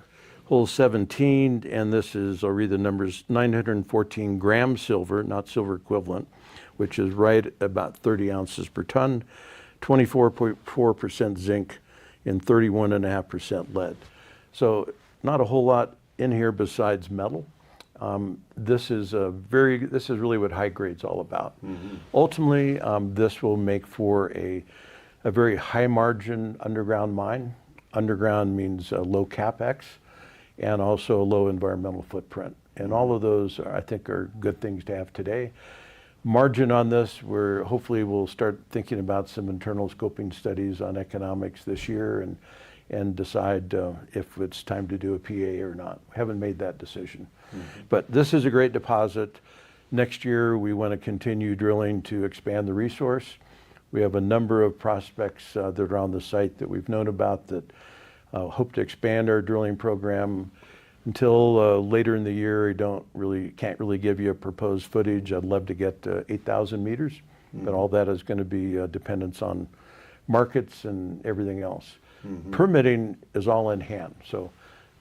hole 17, and this is, I'll read the numbers, 914 grams silver, not silver equivalent, which is right about 30 ounces per ton, 24.4% zinc, and 31.5% lead. So not a whole lot in here besides metal. This is really what high grade's all about. Ultimately, this will make for a very high margin underground mine. Underground means low capex and also a low environmental footprint. And all of those, I think, are good things to have today. Margin on this, hopefully we'll start thinking about some internal scoping studies on economics this year and decide if it's time to do a PA or not. We haven't made that decision. But this is a great deposit. Next year, we want to continue drilling to expand the resource. We have a number of prospects that are on the site that we've known about that hope to expand our drilling program. Until later in the year, can't really give you a proposed footage. I'd love to get 8,000 meters, but all that is going to be dependence on markets and everything else. Permitting is all in hand. So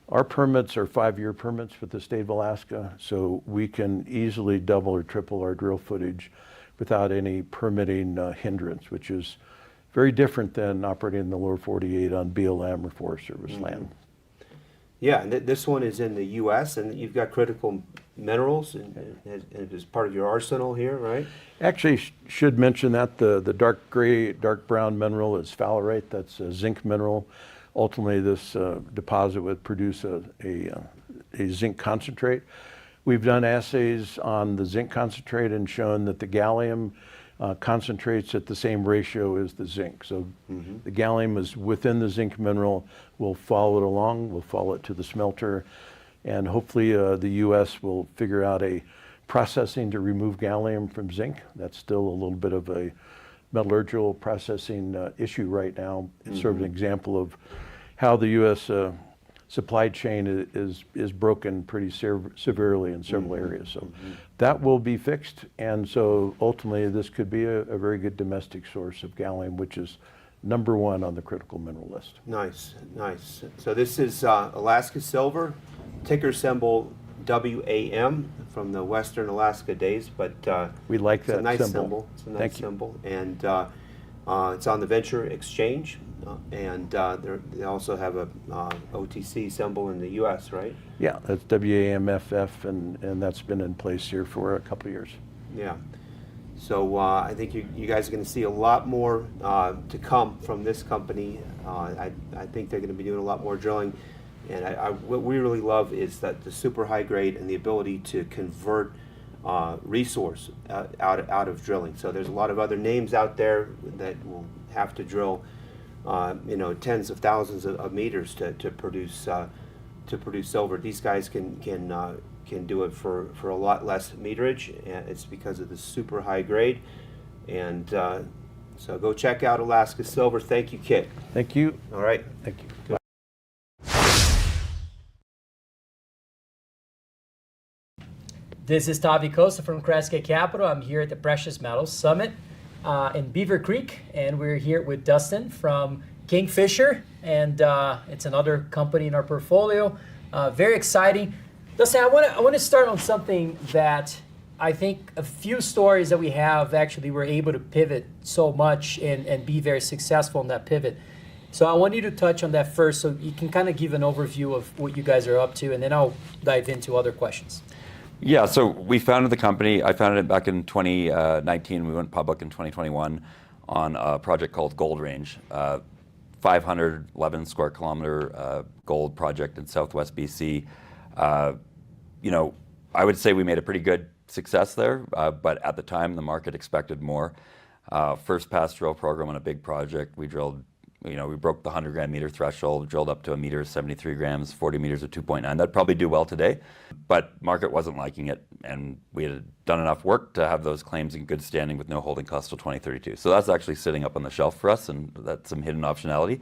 our permits are 5-year permits with the state of Alaska, so we can easily double or triple our drill footage without any permitting hindrance, which is very different than operating in the lower 48 on BLM or Forest Service land. Yeah, and this one is in the U.S., and you've got critical minerals and it is part of your arsenal here, right? Actually, should mention that the dark gray, dark brown mineral is fowlerite. That's a zinc mineral. Ultimately, this deposit would produce a zinc concentrate. We've done assays on the zinc concentrate and shown that the gallium concentrates at the same ratio as the zinc. So the gallium is within the zinc mineral. We'll follow it along. We'll follow it to the smelter. And hopefully the U.S. will figure out a processing to remove gallium from zinc. That's still a little bit of a metallurgical processing issue right now. It's sort of an example of how the U.S. Supply chain is broken pretty severely in several areas. So that will be fixed. And so ultimately this could be a very good domestic source of gallium, which is #1 on the critical mineral list. Nice, nice. So this is Alaska Silver, ticker symbol WAM from the Western Alaska days, but we like that it's a nice symbol. It's a nice symbol. And it's on the Venture Exchange, and they also have a OTC symbol in the U.S., right? Yeah, that's WAMFF, and that's been in place here for a couple of years. Yeah. So I think you guys are going to see a lot more to come from this company. I think they're going to be doing a lot more drilling. And what we really love is that the super high grade and the ability to convert resource out of drilling. So there's a lot of other names out there that will have to drill, tens of thousands of meters to produce silver. These guys can do it for a lot less meterage, and it's because of the super high grade. And so go check out Alaska Silver. Thank you, Kit. Thank you. All right. Thank you. Good. This is Tavi Costa from Crescat Capital. I'm here at the Precious Metals Summit in Beaver Creek, and we're here with Dustin from Kingfisher, and it's another company in our portfolio. Very exciting. Dustin, I want to start on something that I think a few stories that we have actually were able to pivot so much and be very successful in that pivot. So I want you to touch on that first so you can kind of give an overview of what you guys are up to, and then I'll dive into other questions. Yeah, so we founded the company. I founded it back in 2019. We went public in 2021 on a project called Gold Range, 511 square kilometer gold project in southwest BC. I would say we made a pretty good success there, but at the time the market expected more. First pass drill program on a big project. We drilled, we broke the 100 gram meter threshold, drilled up to a meter, 73 grams, 40 meters at 2.9. That'd probably do well today, but market wasn't liking it, and we had done enough work to have those claims in good standing with no holding cost till 2032. So that's actually sitting up on the shelf for us, and that's some hidden optionality.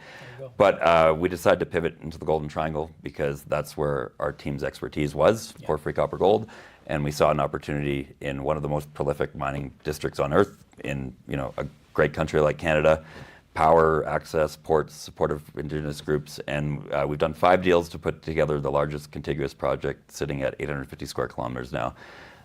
But we decided to pivot into the Golden Triangle because that's where our team's expertise was, porphyry, copper, gold. and we saw an opportunity in one of the most prolific mining districts on earth in, a great country like Canada. Power, access, ports, support of Indigenous groups, and we've done 5 deals to put together the largest contiguous project, sitting at 850 square kilometers now.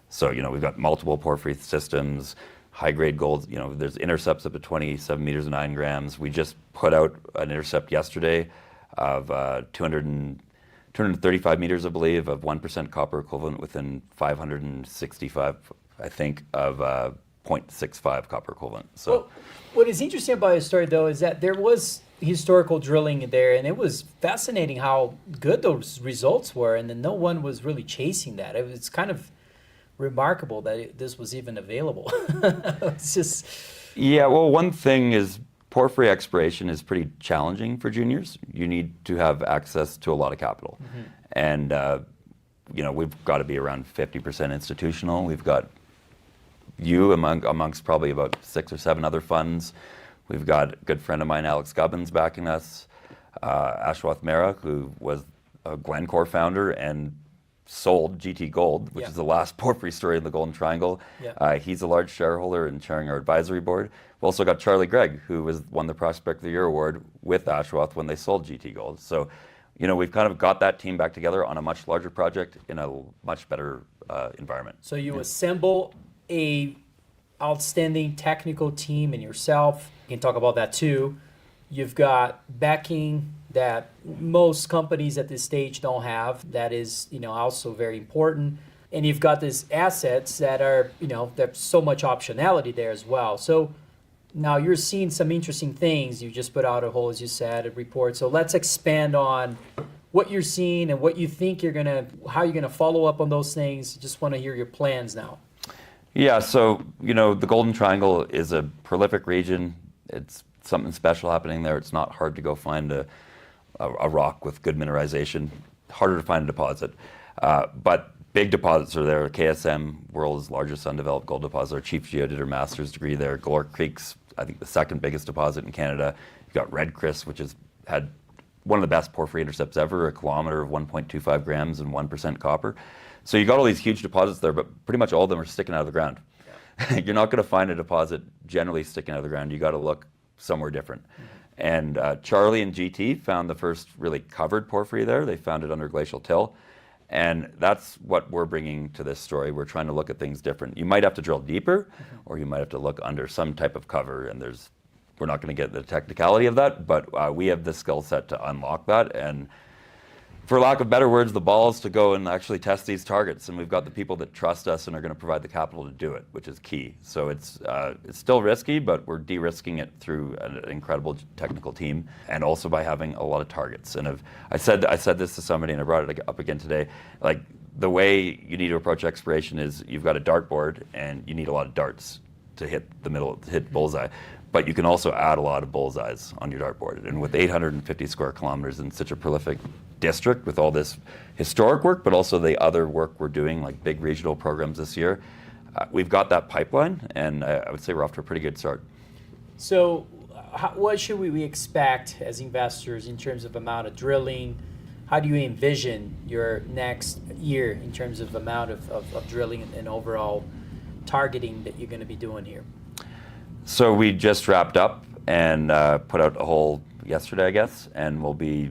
So, we've got multiple porphyry systems, high-grade gold. There's intercepts up to 27 meters and 9 grams. We just put out an intercept yesterday of 235 meters, I believe, of 1% copper equivalent within 565, I think, of 0.65 copper equivalent. So. Well, what is interesting about your story, though, is that there was historical drilling there, and it was fascinating how good those results were, and then no one was really chasing that. It's kind of remarkable that this was even available. It's just... Yeah, well, one thing is porphyry exploration is pretty challenging for juniors. You need to have access to a lot of capital. And, we've got to be around 50% institutional. We've got amongst probably about 6 or 7 other funds. We've got a good friend of mine, Alex Gubbins, backing us. Altamira, who was a Glencore founder and sold GT Gold, which is the last porphyry story in the Golden Triangle. He's a large shareholder and chairing our advisory board. We've also got Charlie Gregg, who won the Prospect of the Year award with Ashwath when they sold GT Gold. So, we've kind of got that team back together on a much larger project in a much better environment. So you assemble a outstanding technical team and yourself. You can talk about that too. You've got backing that most companies at this stage don't have. That is, also very important. And you've got these assets that are, there's so much optionality there as well. So now you're seeing some interesting things. You just put out a whole, as you said, a report. So let's expand on what you're seeing and what you think how you're gonna follow up on those things. Just want to hear your plans now. Yeah, so, the Golden Triangle is a prolific region. It's something special happening there. It's not hard to go find a rock with good mineralization. Harder to find a deposit. But big deposits are there. KSM, world's largest undeveloped gold deposit. Our chief geo did her master's degree there. Galore Creek's, I think, the 2nd biggest deposit in Canada. You've got Red Chris, which has had one of the best porphyry intercepts ever, a kilometer of 1.25 grams and 1% copper. So you got all these huge deposits there, but pretty much all of them are sticking out of the ground. You're not going to find a deposit generally sticking out of the ground. You got to look somewhere different. And Charlie and GT found the first really covered porphyry there. They found it under glacial till. And that's what we're bringing to this story. We're trying to look at things different. You might have to drill deeper, or you might have to look under some type of cover. And we're not going to get the technicality of that, but we have the skill set to unlock that. And for lack of better words, the balls to go and actually test these targets. And we've got the people that trust us and are going to provide the capital to do it, which is key. So it's still risky, but we're de-risking it through an incredible technical team, and also by having a lot of targets. And I said this to somebody, and I brought it up again today. Like, the way you need to approach exploration is you've got a dartboard, and you need a lot of darts to hit the middle, to hit bullseye. But you can also add a lot of bullseyes on your dartboard. And with 850 square kilometers in such a prolific district, with all this historic work, but also the other work we're doing, like big regional programs this year, we've got that pipeline, and I would say we're off to a pretty good start. So what should we expect as investors in terms of amount of drilling? How do you envision your next year in terms of amount of drilling and overall targeting that you're going to be doing here? So we just wrapped up and put out a hole yesterday, I guess, and we'll be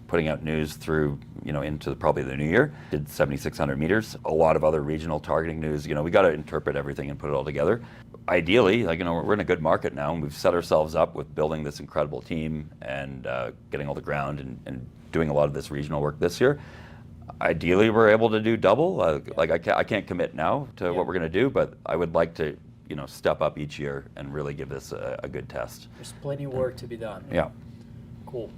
putting out news through, into probably the new year. Did 7,600 meters. A lot of other regional targeting news. We got to interpret everything and put it all together. Ideally, we're in a good market now, and we've set ourselves up with building this incredible team and getting all the ground and doing a lot of this regional work this year. Ideally, we're able to do double. I can't commit now to what we're going to do, but I would like to step up each year and really give this a good test. There's plenty of work to be done. Yeah. Cool.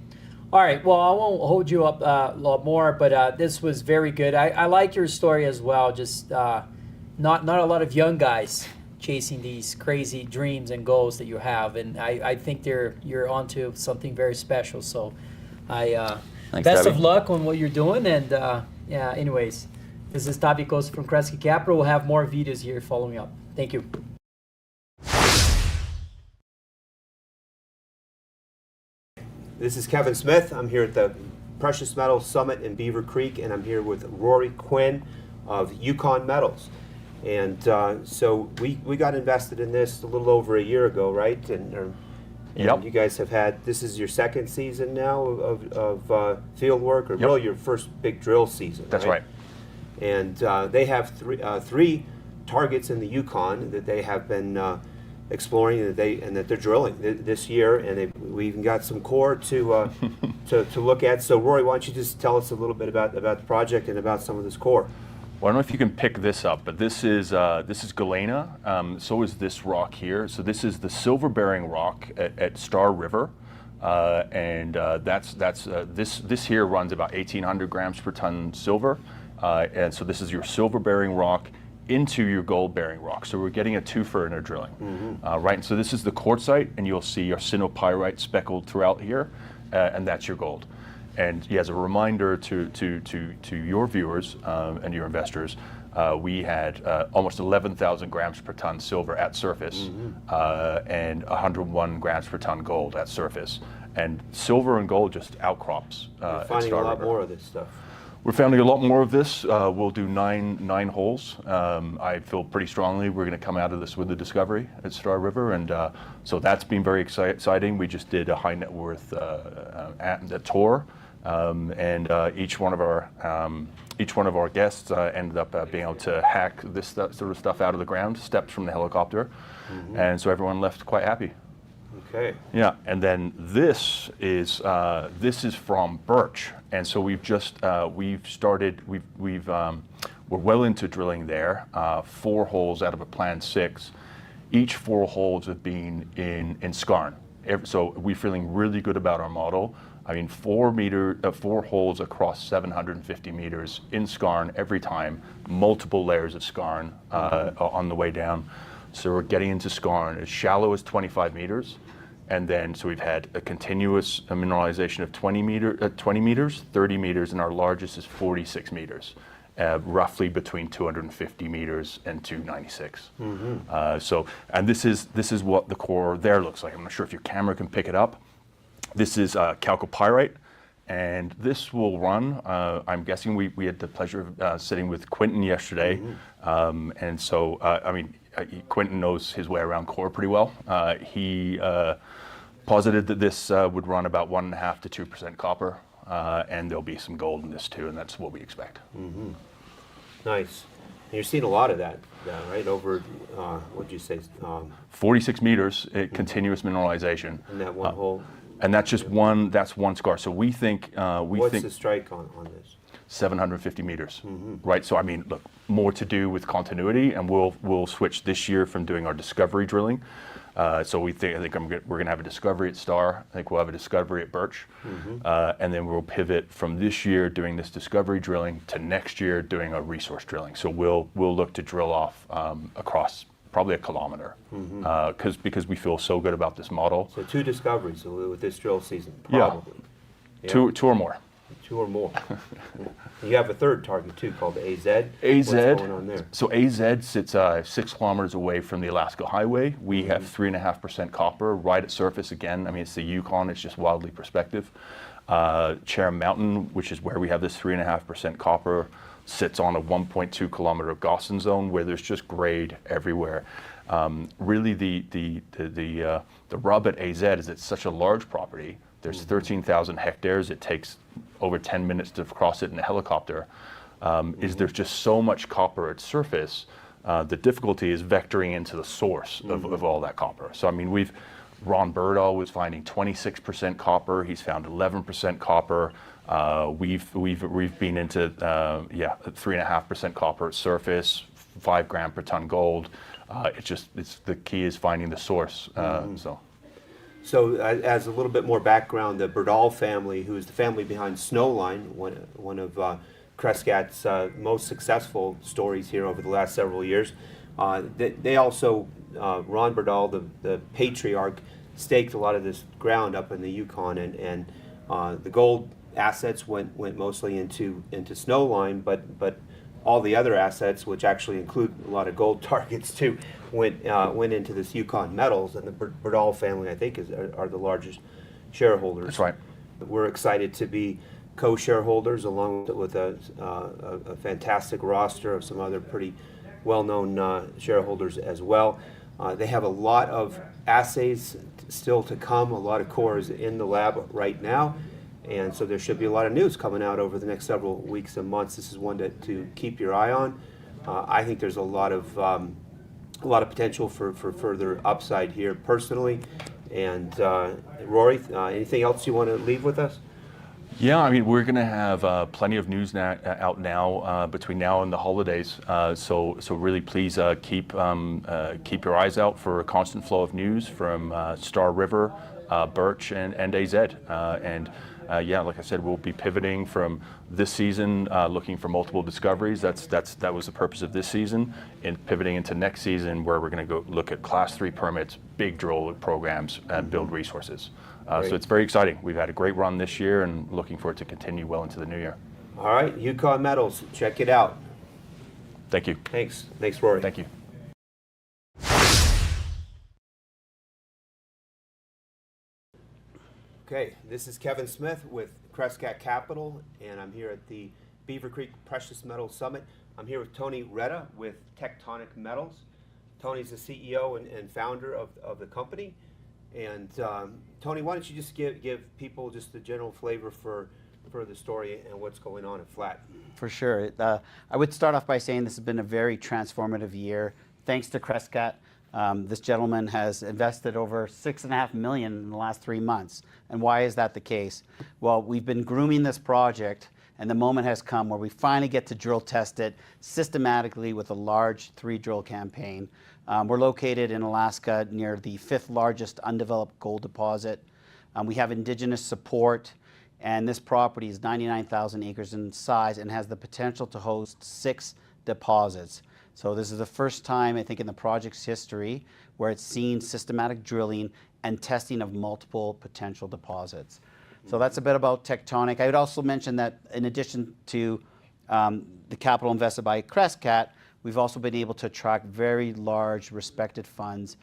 All right. Well, I won't hold you up a lot more, but this was very good. I like your story as well. Just not a lot of young guys chasing these crazy dreams and goals that you have, and I think you're onto something very special. So, Thanks, best Debbie. of luck on what you're doing. And anyways, this is Tavi Costa from Crescat Capital. We'll have more videos here following up. Thank you. This is Kevin Smith. I'm here at the Precious Metals Summit in Beaver Creek, and I'm here with Rory Quinn, of Yukon Metals. And so we got invested in this a little over a year ago, right? And Yep. you guys have had, this is your second season now of field work, or Yep. really your first big drill season, That's right. And they have three targets in the Yukon that they have been exploring, and that they're drilling this year, and we even got some core to look at. So Rory, why don't you just tell us a little bit about the project and about some of this core? Well, I don't know if you can pick this up, but this is galena. So is this rock here. So this is the silver-bearing rock at Star River, and this here runs about 1,800 grams per ton silver, and so this is your silver-bearing rock into your gold-bearing rock. So we're getting a twofer in our drilling, right? And so this is the quartzite, and you'll see arsenopyrite speckled throughout here, and that's your gold. And as a reminder to your viewers and your investors, we had almost 11,000 grams per ton silver at surface, and 101 grams per ton gold at surface. And silver and gold just outcrops. You're finding a lot more of this stuff. We're finding a lot more of this. We'll do nine holes. I feel pretty strongly we're going to come out of this with a discovery at Star River, and so that's been very exciting. We just did a high net worth tour. And each one of our guests ended up being able to hack this sort of stuff out of the ground, steps from the helicopter, and so everyone left quite happy. Okay. Yeah, and then this is from Birch, and so we're well into drilling there. 4 holes out of a planned 6. Each 4 holes have been in skarn. So we're feeling really good about our model. I mean, 4 holes across 750 meters in skarn every time, multiple layers of skarn on the way down. So we're getting into skarn as shallow as 25 meters. And then, so we've had a continuous mineralization of 20 meters, 30 meters, and our largest is 46 meters, roughly between 250 meters and 296. So, and this is what the core there looks like. I'm not sure if your camera can pick it up. This is chalcopyrite, and this will run. I'm guessing we had the pleasure of sitting with Quentin yesterday, and so I mean, Quentin knows his way around core pretty well. He posited that this would run about 1.5% to 2% copper, and there'll be some gold in this too, and that's what we expect. Nice. And you're seeing a lot of that, right? Over, what'd you say? 46 meters, continuous mineralization. In that one hole. And that's just one. That's one scar. So we think What's the strike on this? 750 meters, right? So I mean, look, more to do with continuity, and we'll switch this year from doing our discovery drilling. So I think we're going to have a discovery at Star. I think we'll have a discovery at Birch, and then we'll pivot from this year doing this discovery drilling to next year doing a resource drilling. So we'll look to drill off across probably a kilometer, because we feel so good about this model. So 2 discoveries with this drill season, probably. Yeah. Two or more. 2 or more. You have a third target too, called the AZ. AZ. What's going on there? So AZ sits 6 kilometers away from the Alaska Highway. We have 3.5% copper right at surface again. I mean, it's the Yukon. It's just wildly prospective. Cherem Mountain, which is where we have this 3.5% copper, sits on a 1.2 kilometer Gossan zone where there's just grade everywhere. Really, the rub at AZ is it's such a large property. There's 13,000 hectares. It takes over 10 minutes to cross it in a helicopter. Is there's just so much copper at surface. The difficulty is vectoring into the source of all that copper. So I mean, Ron Birdall was finding 26% copper. He's found 11% copper. We've been into 3.5% copper at surface, 5 gram per ton gold. It's the key is finding the source. So as a little bit more background, the Birdall family, who is the family behind Snowline, one of Crescat's most successful stories here over the last several years, they also, Ron Birdall, the patriarch, staked a lot of this ground up in the Yukon, and the gold assets went mostly into Snowline, but all the other assets, which actually include a lot of gold targets too, went into this Yukon Metals, and the Birdall family, I think, are the largest shareholders. That's right. We're excited to be co-shareholders, along with a fantastic roster of some other pretty well-known shareholders as well. They have a lot of assays still to come, a lot of cores in the lab right now, and so there should be a lot of news coming out over the next several weeks and months. This is one to keep your eye on. I think there's a lot of potential for further upside here personally. And Rory, anything else you want to leave with us? Yeah, I mean, we're going to have plenty of news out now between now and the holidays. So really, please keep your eyes out for a constant flow of news from Star River, Birch, and AZ. Yeah, like I said, we'll be pivoting from this season, looking for multiple discoveries. That was the purpose of this season, and pivoting into next season, where we're going to go look at Class 3 permits, big drill programs, and build resources. So it's very exciting. We've had a great run this year, and looking for it to continue well into the new year. All right, Yukon Metals, check it out. Thank you. Thanks, Rory. Thank you. Okay, this is Kevin Smith with Crescat Capital, and I'm here at the Beaver Creek Precious Metals Summit. I'm here with Tony Retta with Tectonic Metals. Tony's the CEO and founder of the company. And Tony, why don't you just give people just the general flavor for the story and what's going on at Flat? For sure. I would start off by saying this has been a very transformative year. Thanks to Crescat. This gentleman has invested over $6.5 million in the last 3 months. And why is that the case? Well, we've been grooming this project, and the moment has come where we finally get to drill test it systematically with a large 3-drill campaign. We're located in Alaska near the 5th largest undeveloped gold deposit. We have indigenous support, and this property is 99,000 acres in size and has the potential to host 6 deposits. So this is the first time, I think, in the project's history where it's seen systematic drilling and testing of multiple potential deposits. So that's a bit about Tectonic. I would also mention that in addition to the capital invested by Crescat, we've also been able to attract very large respected funds,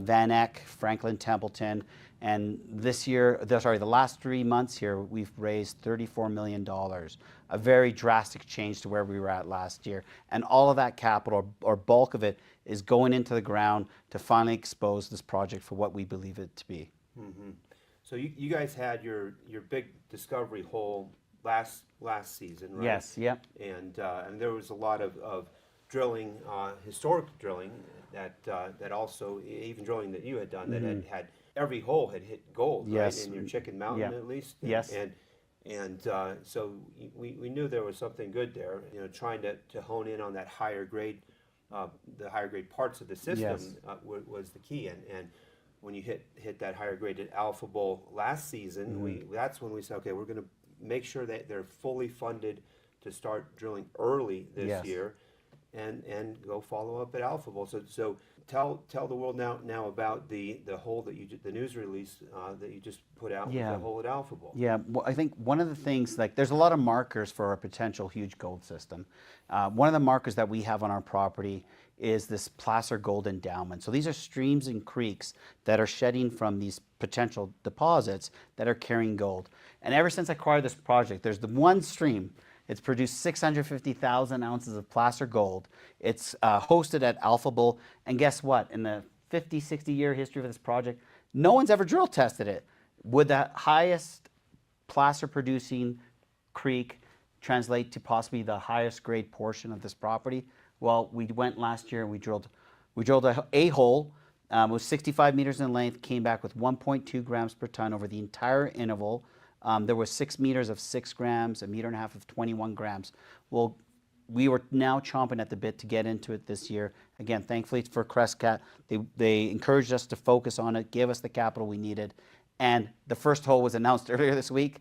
Van Eck, Franklin Templeton, and the last 3 months here, we've raised $34 million, a very drastic change to where we were at last year. And all of that capital, or bulk of it, is going into the ground to finally expose this project for what we believe it to be. Mm-hmm. So you guys had your big discovery hole last season, right? Yes, yep. And there was a lot of drilling, historic drilling, that also, even drilling that you had done, that had every hole had hit gold, yes, right, in your Chicken Mountain, yeah, at least. Yes. And so we knew there was something good there. You know, trying to hone in on that higher grade, the higher grade parts of the system, yes, was the key. And when you hit that higher grade at Alpha Bowl last season, that's when we said, okay, we're going to make sure that they're fully funded to start drilling early this year, and go follow up at Alpha Bowl. So tell the world now about the hole that the news release that you just put out, with the hole at Alpha Bowl. Yeah, well, I think one of the things, like, there's a lot of markers for our potential huge gold system. One of the markers that we have on our property is this placer gold endowment. So these are streams and creeks that are shedding from these potential deposits that are carrying gold. And ever since I acquired this project, there's the one stream. It's produced 650,000 ounces of placer gold. It's hosted at Alpha Bowl. And guess what? In the 50, 60-year history of this project, no one's ever drill tested it. Would the highest placer-producing creek translate to possibly the highest grade portion of this property? Well, we went last year and we drilled a hole. It was 65 meters in length, came back with 1.2 grams per ton over the entire interval. There was 6 meters of 6 grams, 1.5 meters of 21 grams. Well, we were now chomping at the bit to get into it this year. Again, thankfully for Crescat, they encouraged us to focus on it, gave us the capital we needed. And the first hole was announced earlier this week,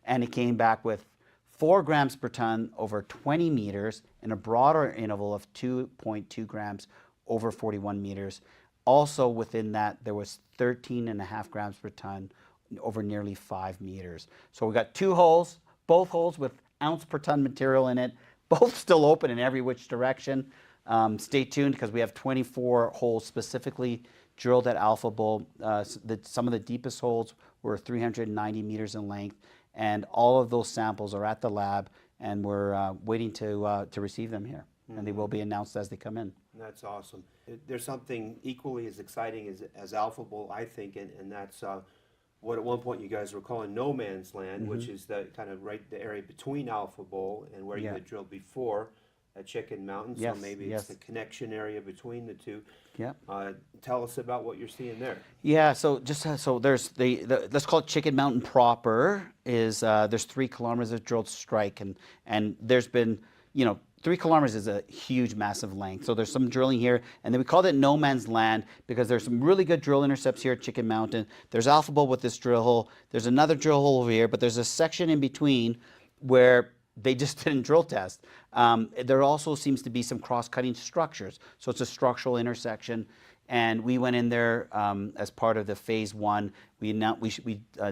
and it came back with 4 grams per ton over 20 meters in a broader interval of 2.2 grams over 41 meters. Also within that, there was 13.5 grams per ton over nearly 5 meters. So we got 2 holes, both holes with ounce per ton material in it, both still open in every which direction. Stay tuned, because we have 24 holes specifically drilled at Alpha Bowl. Some of the deepest holes were 390 meters in length, and all of those samples are at the lab, and we're waiting to receive them here, and they will be announced as they come in. That's awesome. There's something equally as exciting as Alpha Bowl, I think, and that's what at one point you guys were calling no man's land, which is the kind of the area between Alpha Bowl and where you had drilled before at Chicken Mountain. Yes, so maybe it's the connection area between the two. Yeah. Tell us about what you're seeing there. Yeah, so so there's let's call it Chicken Mountain proper. There's 3 kilometers of drilled strike, and there's been 3 kilometers is a huge, massive length. So there's some drilling here, and then we called it no man's land because there's some really good drill intercepts here at Chicken Mountain. There's Alpha Bowl with this drill hole. There's another drill hole over here, but there's a section in between where they just didn't drill test. There also seems to be some cross-cutting structures. So it's a structural intersection. And we went in there as part of the phase 1. We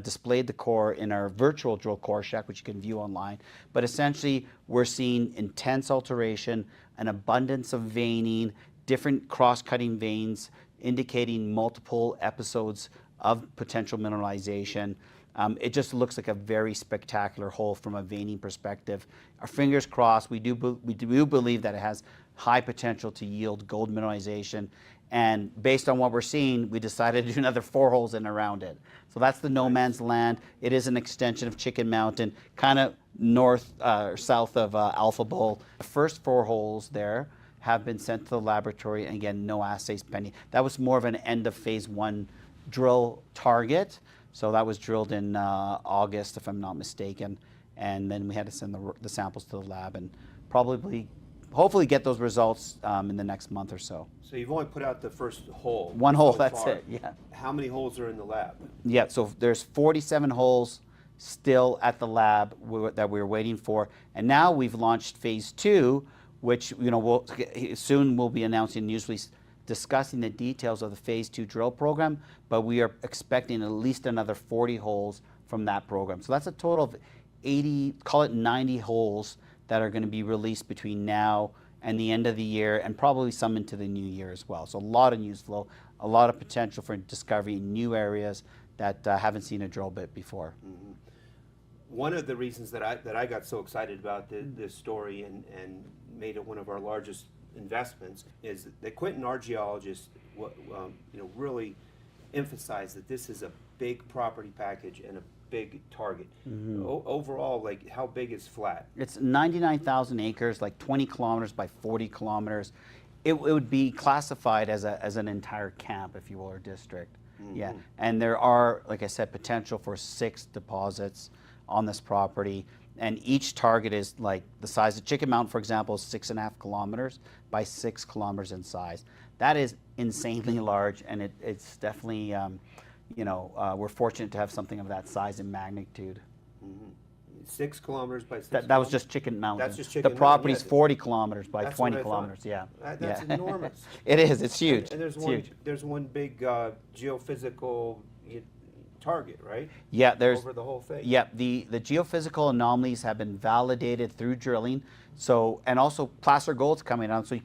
displayed the core in our virtual drill core shack, which you can view online. But essentially, we're seeing intense alteration, an abundance of veining, different cross-cutting veins, indicating multiple episodes of potential mineralization. It just looks like a very spectacular hole from a veining perspective. Our fingers crossed. We do believe that it has high potential to yield gold mineralization. And based on what we're seeing, we decided to do another 4 holes in around it. So that's the no man's land. It is an extension of Chicken Mountain, kind of north or south of Alpha Bowl. The first 4 holes there have been sent to the laboratory, and again, no assays pending. That was more of an end of phase 1 drill target. So that was drilled in August, if I'm not mistaken. And then we had to send the samples to the lab and hopefully get those results in the next month or so. So you've only put out the first hole. 1 hole, so that's far. it, yeah. How many holes are in the lab? Yeah, so there's 47 holes still at the lab that we're waiting for. And now we've launched phase 2, which soon we'll be announcing, usually discussing the details of the phase 2 drill program, but we are expecting at least another 40 holes from that program. So that's a total of 80, call it 90 holes that are going to be released between now and the end of the year, and probably some into the new year as well. So a lot of news flow, a lot of potential for discovery in new areas that haven't seen a drill bit before. Mm-hmm. One of the reasons that I got so excited about this story and made it one of our largest investments is that Quentin, our geologist, really emphasized that this is a big property package and a big target. Mm-hmm. Overall, like, how big is Flat? It's 99,000 acres, like 20 kilometers by 40 kilometers. It would be classified as an entire camp, if you will, or district. Mm-hmm. Yeah, and there are, like I said, potential for 6 deposits on this property. And each target is like the size of Chicken Mountain, for example, is 6.5 kilometers by 6 kilometers in size. That is insanely large, and it's definitely, we're fortunate to have something of that size and magnitude. Mm-hmm. 6 kilometers by 6 That was just Chicken Mountain. That's just Chicken The property's Mountain, 40 kilometers by that's 20 kilometers, yeah. That's enormous. It is, it's huge. And there's one big geophysical target, right? Yeah, over the whole thing. Yeah, the geophysical anomalies have been validated through drilling. So, and also placer gold's coming on, so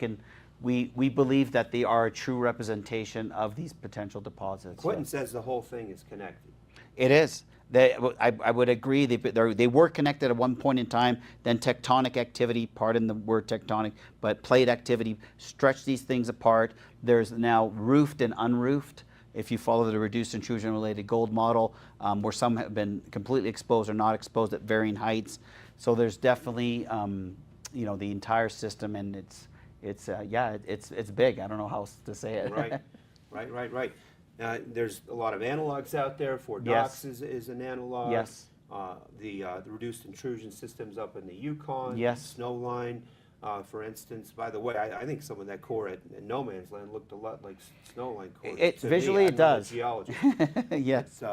we believe that they are a true representation of these potential deposits. Quentin says the whole thing is connected. It is. I would agree. They were connected at one point in time. Then tectonic activity, pardon the word tectonic, but plate activity stretched these things apart. There's now roofed and unroofed. If you follow the reduced intrusion-related gold model, where some have been completely exposed or not exposed at varying heights. So there's definitely, the entire system, and it's big. I don't know how else to say it. Right. There's a lot of analogs out there. Fort Knox is an analog. Yes. The reduced intrusion systems up in the Yukon. Yes. Snowline, for instance. By the way, I think some of that core at No Man's Land looked a lot like Snowline core. Visually it does. Geologist. Yes.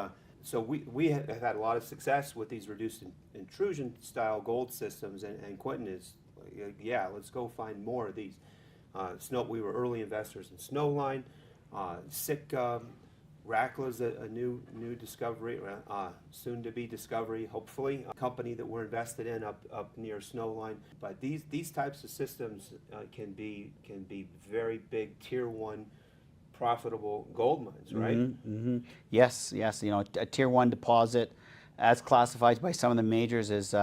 So we have had a lot of success with these reduced intrusion style gold systems, and Quentin is like, yeah, let's go find more of these. We were early investors in Snowline. Rackla's a new discovery, soon to be discovery, hopefully, a company that we're invested in up near Snowline. But these types of systems can be very big tier 1 profitable gold mines, right? Mm-hmm, mm-hmm. Yes. A tier 1 deposit as classified by some of the majors, is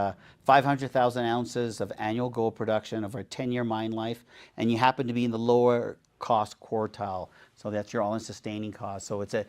500,000 ounces of annual gold production over a 10-year mine life, and you happen to be in the lower cost quartile. So that's your all-in sustaining cost. So it's a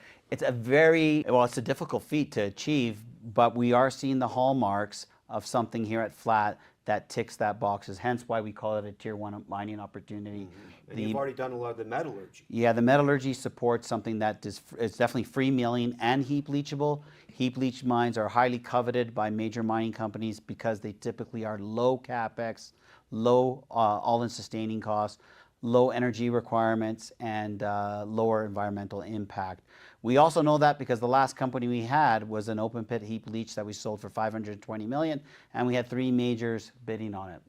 very, well, it's a difficult feat to achieve, but we are seeing the hallmarks of something here at Flat that ticks that boxes, hence why we call it a tier 1 mining opportunity. And you've already done a lot of the metallurgy. Yeah, the metallurgy supports something that is definitely free milling and heap leachable. Heap leach mines are highly coveted by major mining companies because they typically are low capex, low all-in sustaining costs, low energy requirements, and lower environmental impact. We also know that because the last company we had was an open pit heap leach that we sold for $520 million, and we had 3 majors bidding on it.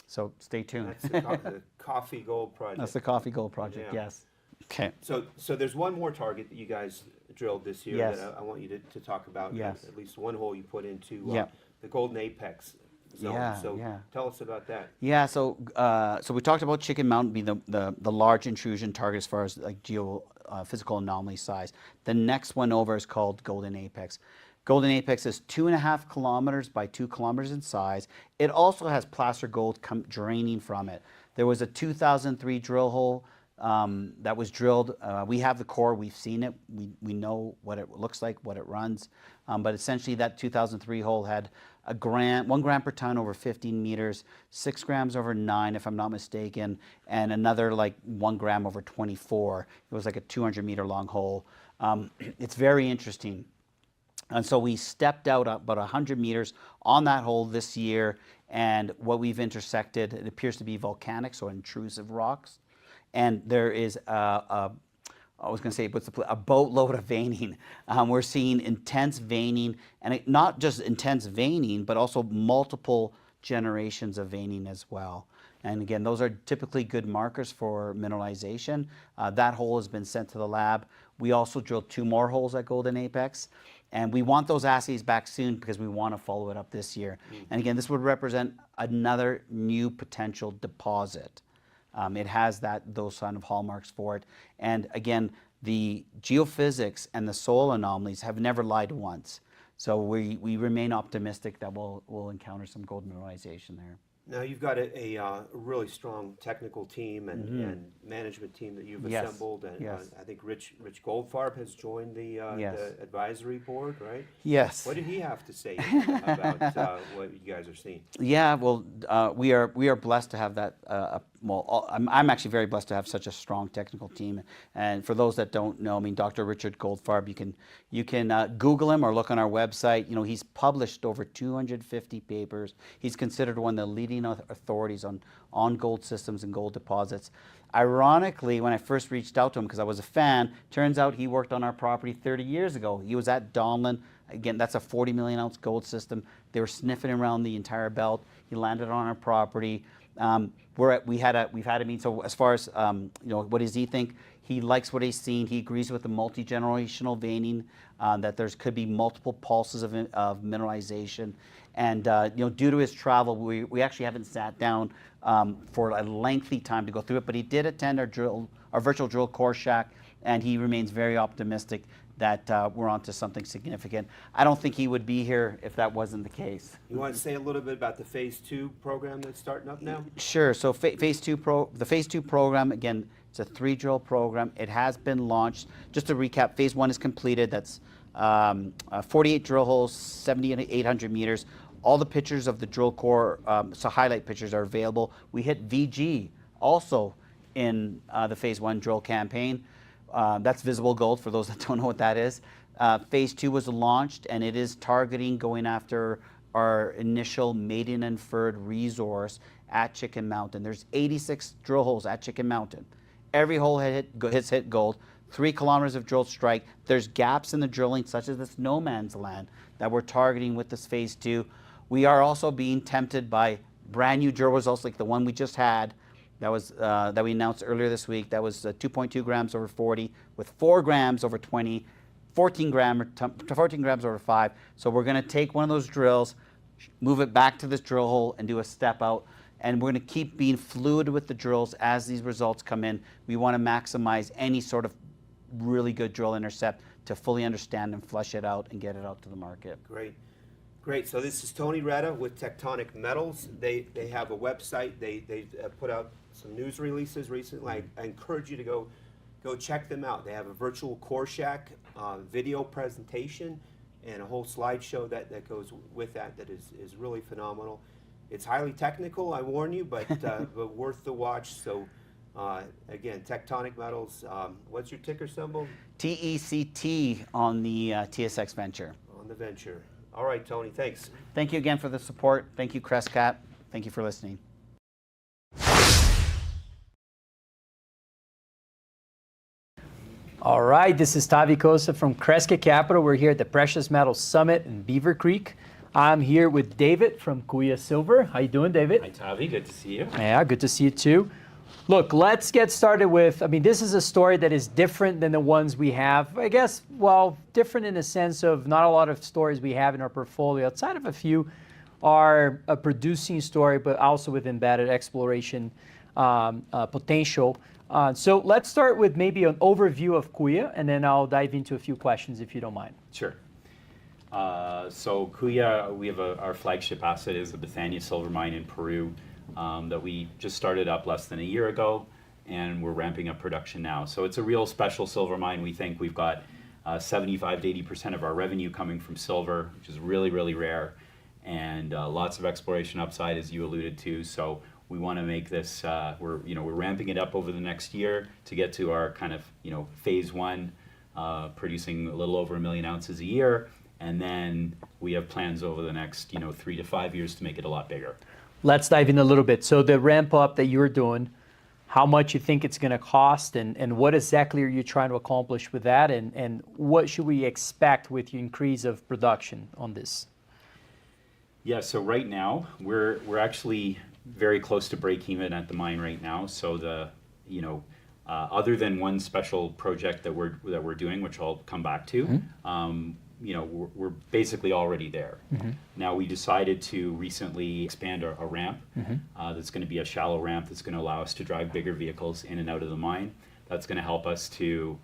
So stay tuned. That's the Coffee Gold Project. That's the Coffee Gold Project, Yeah. yes. Okay. So there's one more target that you guys drilled this year Yes. that I want you to talk about. Yes. At least one hole you put into Yeah. the Golden Apex zone. Yeah, So yeah. tell us about that. Yeah, so we talked about Chicken Mountain being the large intrusion target as far as like physical anomaly size. The next one over is called Golden Apex. Golden Apex is 2.5 kilometers by 2 kilometers in size. It also has placer gold draining from it. There was a 2003 drill hole that was drilled. We have the core, we've seen it, we know what it looks like, what it runs. But essentially that 2003 hole had 1 gram per ton over 15 meters, 6 grams over 9 if I'm not mistaken, and another like 1 gram over 24. It was like a 200-meter long hole. It's very interesting. And so we stepped out about 100 meters on that hole this year, and what we've intersected, it appears to be volcanic, so intrusive rocks. And there is I was going to say, a boatload of veining. We're seeing intense veining, and not just intense veining, but also multiple generations of veining as well. And again, those are typically good markers for mineralization. That hole has been sent to the lab. We also drilled 2 more holes at Golden Apex, and we want those assays back soon because we want to follow it up this year. And again, this would represent another new potential deposit. It has those kind of hallmarks for it. And again, the geophysics and the soil anomalies have never lied once. So we remain optimistic that we'll encounter some gold mineralization there. Now you've got a really strong technical team and management team that you've Yes. assembled, and Yes. I think Rich Goldfarb has joined the advisory board, right? Yes. What did he have to say about what you guys are seeing? Yeah, well, we are blessed to have that. I'm actually very blessed to have such a strong technical team. And for those that don't know, I mean, Dr. Richard Goldfarb, you can Google him or look on our website. You know, he's published over 250 papers. He's considered one of the leading authorities on gold systems and gold deposits. Ironically, when I first reached out to him, because I was a fan, turns out he worked on our property 30 years ago. He was at Donlin. Again, that's a 40 million ounce gold system. They were sniffing around the entire belt. He landed on our property. We've had a meeting. So as far as what does he think? He likes what he's seen. He agrees with the multi-generational veining, that there could be multiple pulses of mineralization. And due to his travel, we actually haven't sat down for a lengthy time to go through it. But he did attend our virtual drill core shack, and he remains very optimistic that we're onto something significant. I don't think he would be here if that wasn't the case. You want to say a little bit about the Phase 2 program that's starting up now? Sure. So the Phase 2 program, again, it's a 3-drill program. It has been launched. Just to recap, Phase 1 is completed. That's 48 drill holes, 7,800 meters. All the pictures of the drill core, so highlight pictures, are available. We hit VG also in the Phase 1 drill campaign. That's visible gold for those that don't know what that is. Phase 2 was launched, and it is targeting going after our initial maiden inferred resource at Chicken Mountain. There's 86 drill holes at Chicken Mountain. Every hole hits hit gold. 3 kilometers of drill strike. There's gaps in the drilling, such as this no man's land, that we're targeting with this Phase 2. We are also being tempted by brand new drill results like the one we just had. That we announced earlier this week. That was 2.2 grams over 40 with 4 grams over 20, 14 grams over 5. So we're going to take one of those drills, move it back to this drill hole, and do a step out. And we're going to keep being fluid with the drills as these results come in. We want to maximize any sort of really good drill intercept to fully understand and flush it out and get it out to the market. Great. Great. So this is Tony Retta with Tectonic Metals. They have a website. They put out some news releases recently. I encourage you to go check them out. They have a virtual core shack video presentation and a whole slideshow that goes with that is really phenomenal. It's highly technical, I warn you, but but worth the watch. So again, Tectonic Metals. What's your ticker symbol? TECT on the TSX Venture. On the Venture. All right, Tony. Thanks. Thank you again for the support. Thank you, Crescat. Thank you for listening. All right, this is Tavi Kosa from Crescat Capital. We're here at the Precious Metals Summit in Beaver Creek. I'm here with David from Kuya Silver. How you doing, David? Hi, Tavi. Good to see you. Yeah, good to see you too. Look, let's get started with, I mean, this is a story that is different than the ones we have. I guess, well, different in the sense of not a lot of stories we have in our portfolio. Outside of a few are a producing story, but also with embedded exploration potential. So let's start with maybe an overview of Kuya, and then I'll dive into a few questions if you don't mind. Sure. So Kuya, we have our flagship asset is the Bethania silver mine in Peru that we just started up less than a year ago, and we're ramping up production now. So it's a real special silver mine. We think we've got 75 to 80% of our revenue coming from silver, which is really, really rare, and lots of exploration upside, as you alluded to. So we want to make this, we're ramping it up over the next year to get to our kind of, phase one, producing a little over 1 million ounces a year. And then we have plans over the next, 3 to 5 years to make it a lot bigger. Let's dive in a little bit. So the ramp up that you're doing, how much you think it's going to cost, and what exactly are you trying to accomplish with that, and what should we expect with the increase of production on this? Yeah, so right now we're actually very close to break even at the mine right now. So the other than one special project that we're doing, which I'll come back to, we're basically already there. Mm-hmm. Now we decided to recently expand a ramp. Mm-hmm. That's going to be a shallow ramp that's going to allow us to drive bigger vehicles in and out of the mine. That's going to help us to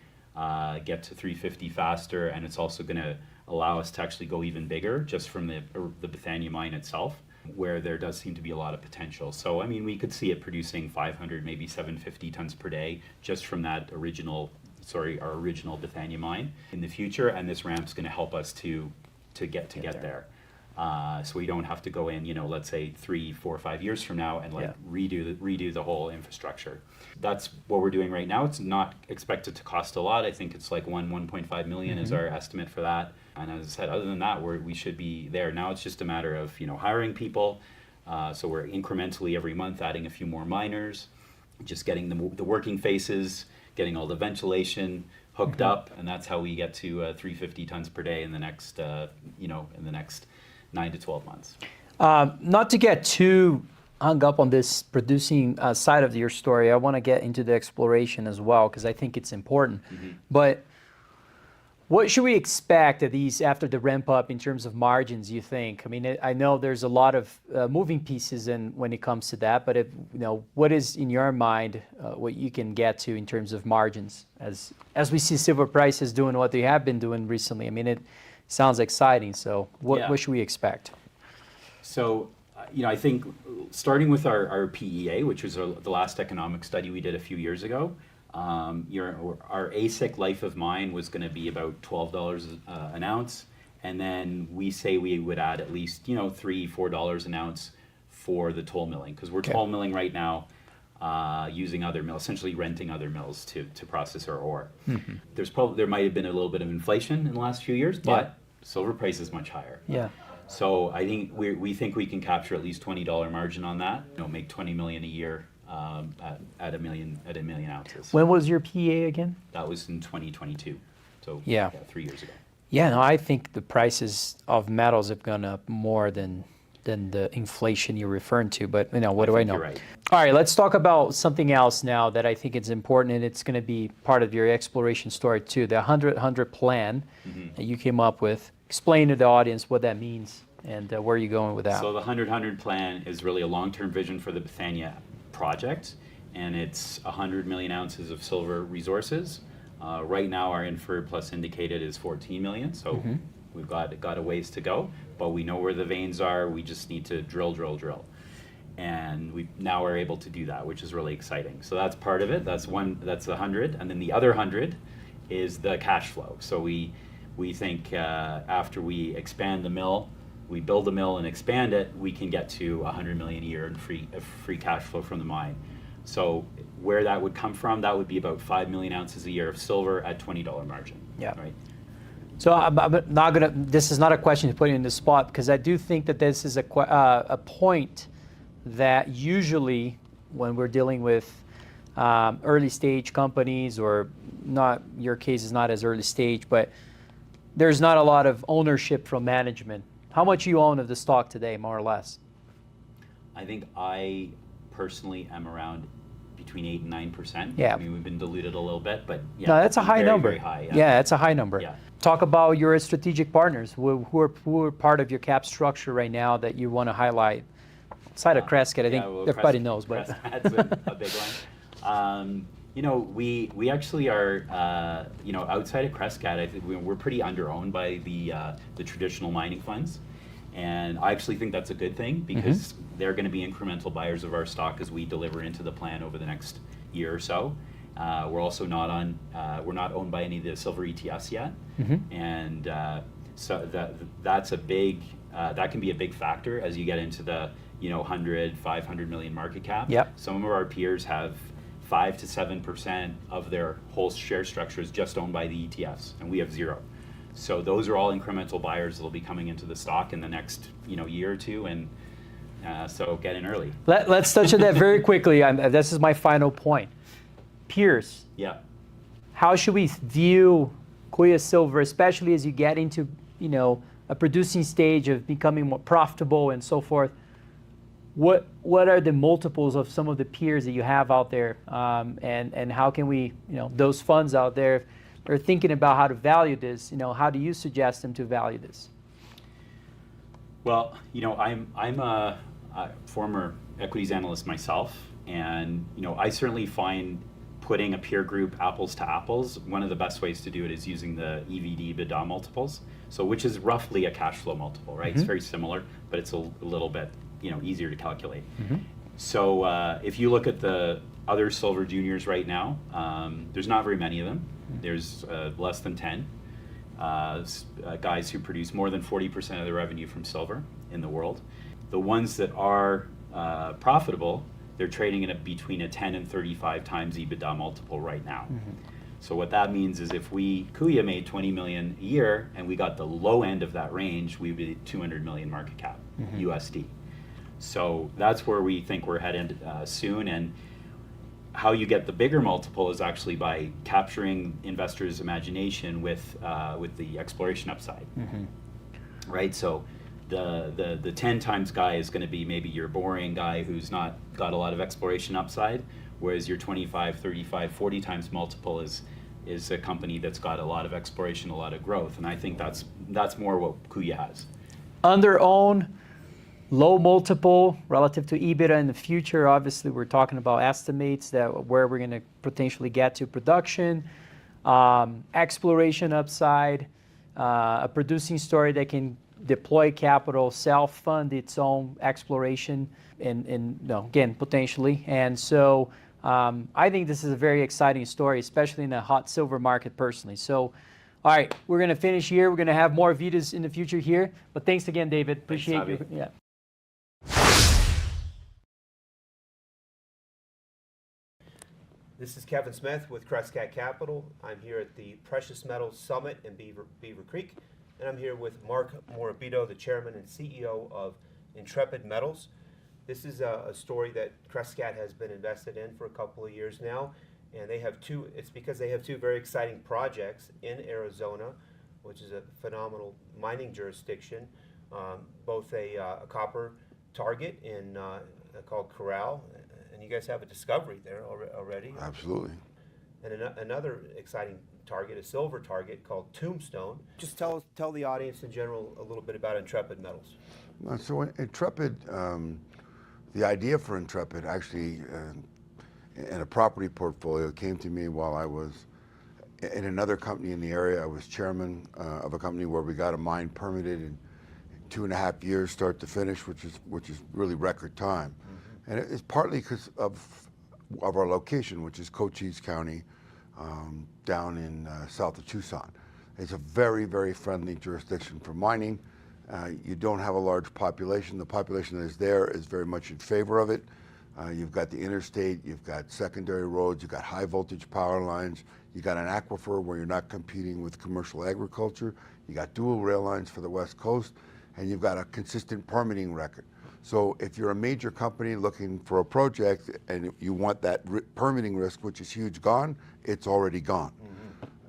get to 350 faster, and it's also going to allow us to actually go even bigger just from the Bethania mine itself, where there does seem to be a lot of potential. So, I mean, we could see it producing 500, maybe 750 tons per day just from that our original Bethania mine in the future, and this ramp's going to help us to get there. So we don't have to go in, let's say 3, 4, 5 years from now and redo the whole infrastructure. That's what we're doing right now. It's not expected to cost a lot. I think it's like 1.5 million is our estimate for that. And as I said, other than that, we should be there. Now it's just a matter of hiring people. So we're incrementally every month adding a few more miners, just getting the working faces, getting all the ventilation hooked up, and that's how we get to 350 tons per day in the next 9 to 12 months. Not to get too hung up on this producing side of your story, I want to get into the exploration as well, because I think it's important. Mm-hmm. But what should we expect at these after the ramp up in terms of margins, you think? I mean, I know there's a lot of moving pieces when it comes to that, but what is in your mind what you can get to in terms of margins as we see silver prices doing what they have been doing recently? I mean, it sounds exciting. So what should we expect? So, I think starting with our PEA, which was the last economic study we did a few years ago, our AISC life of mine was going to be about $12 an ounce, and then we say we would add at least $3-4 an ounce for the toll milling, because we're toll milling right now, using other mills, essentially renting other mills to process our ore. Mm-hmm. There might have been a little bit of inflation in the last few years, but silver price is much higher. Yeah. So I think we think we can capture at least $20 margin on that. Make $20 million a year. At a million ounces. When was your PEA again? That was in 2022, so 3 years ago. Yeah, no, I think the prices of metals have gone up more than the inflation you're referring to, but what do I know? You're right. All right, let's talk about something else now that I think is important, and it's going to be part of your exploration story too, the 100-100 plan that you came up with. Explain to the audience what that means and where you're going with that. So the 100-100 plan is really a long-term vision for the Bethania project, and it's 100 million ounces of silver resources, Right now, our inferred plus indicated is 14 million, so we've got a ways to go, but we know where the veins are. We just need to drill. And now we're able to do that, which is really exciting. So that's part of it. That's 100, and then the other 100 is the cash flow. So we think after we expand the mill, we build a mill and expand it, we can get to 100 million a year in free cash flow from the mine. So where that would come from, that would be about 5 million ounces a year of silver at $20 margin. Yeah. Right. So I'm not gonna. This is not a question to put you in the spot, because I do think that this is a point that usually when we're dealing with early stage companies, or not, your case is not as early stage, but there's not a lot of ownership from management. How much you own of the stock today, more or less? I think I personally am around between 8 and 9%. Yeah. I mean, we've been diluted a little bit, but yeah. No, that's a high very, number. Very high. Yeah, it's a high number. Yeah. Talk about your strategic partners. Who are part of your cap structure right now that you want to highlight? Outside of Crescat, I think everybody knows, but Crescat's a big one. You know, we actually are, you know, outside of Crescat, I think we're pretty under-owned by the traditional mining funds. And I actually think that's a good thing, because they're going to be incremental buyers of our stock as we deliver into the plan over the next year or so. We're also we're not owned by any of the silver ETFs yet. And so that's a big, that can be a big factor as you get into the, you know, 100, 500 million market cap. Yep. Some of our peers have 5 to 7% of their whole share structure is just owned by the ETFs, and we have 0. So those are all incremental buyers that will be coming into the stock in the next, you know, year or two, and so get in early. Let's touch on that very quickly. This is my final point. Peers. Yeah. How should we view Kuya Silver, especially as you get into, you know, a producing stage of becoming more profitable and so forth? What are the multiples of some of the peers that you have out there, and how can we, you know, those funds out there are thinking about how to value this, you know, how do you suggest them to value this? Well, you know, I'm a former equities analyst myself, and, you know, I certainly find putting a peer group apples to apples, one of the best ways to do it is using the EV/EBITDA multiples, so which is roughly a cash flow multiple, right? It's very similar, but it's a little bit, you know, easier to calculate. So if you look at the other silver juniors right now, there's not very many of them. There's less than 10 guys who produce more than 40% of the revenue from silver in the world. The ones that are profitable, they're trading at between a 10 and 35 times EBITDA multiple right now. So what that means is if Kuya made 20 million a year and we got the low end of that range, we'd be 200 million market cap USD. So that's where we think we're headed soon. And how you get the bigger multiple is actually by capturing investors' imagination with the exploration upside, right? So the 10 times guy is going to be maybe your boring guy who's not got a lot of exploration upside, whereas your 25, 35, 40 times multiple is a company that's got a lot of exploration, a lot of growth, and I think that's more what Kuya has. Under-owned, low multiple relative to EBITDA in the future. Obviously, we're talking about estimates that where we're going to potentially get to production, exploration upside, a producing story that can deploy capital, self-fund its own exploration, and you know, again, potentially. And so I think this is a very exciting story, especially in the hot silver market personally. So, all right, we're going to finish here. We're going to have more videos in the future here. But thanks again, David. Appreciate you. Yeah. This is Kevin Smith with Crescat Capital. I'm here at the Precious Metals Summit in Beaver Creek, and I'm here with Mark Morabito, the chairman and CEO of Intrepid Metals. This is a story that Crescat has been invested in for a couple of years now, and it's because they have two very exciting projects in Arizona, which is a phenomenal mining jurisdiction, both a copper target called Corral, and you guys have a discovery there already. Absolutely. And another exciting target, a silver target called Tombstone. Just tell the audience in general a little bit about Intrepid Metals. So Intrepid, the idea for Intrepid actually in a property portfolio came to me while I was in another company in the area. I was chairman of a company where we got a mine permitted in 2.5 years, start to finish, which is really record time. And it's partly because of our location, which is Cochise County, down in south of Tucson. It's a very, very friendly jurisdiction for mining. You don't have a large population. The population that is there is very much in favor of it. You've got the interstate, you've got secondary roads, you've got high voltage power lines, you got an aquifer where you're not competing with commercial agriculture, you got dual rail lines for the West Coast, and you've got a consistent permitting record. So if you're a major company looking for a project and you want that permitting risk, which is huge, gone, it's already gone.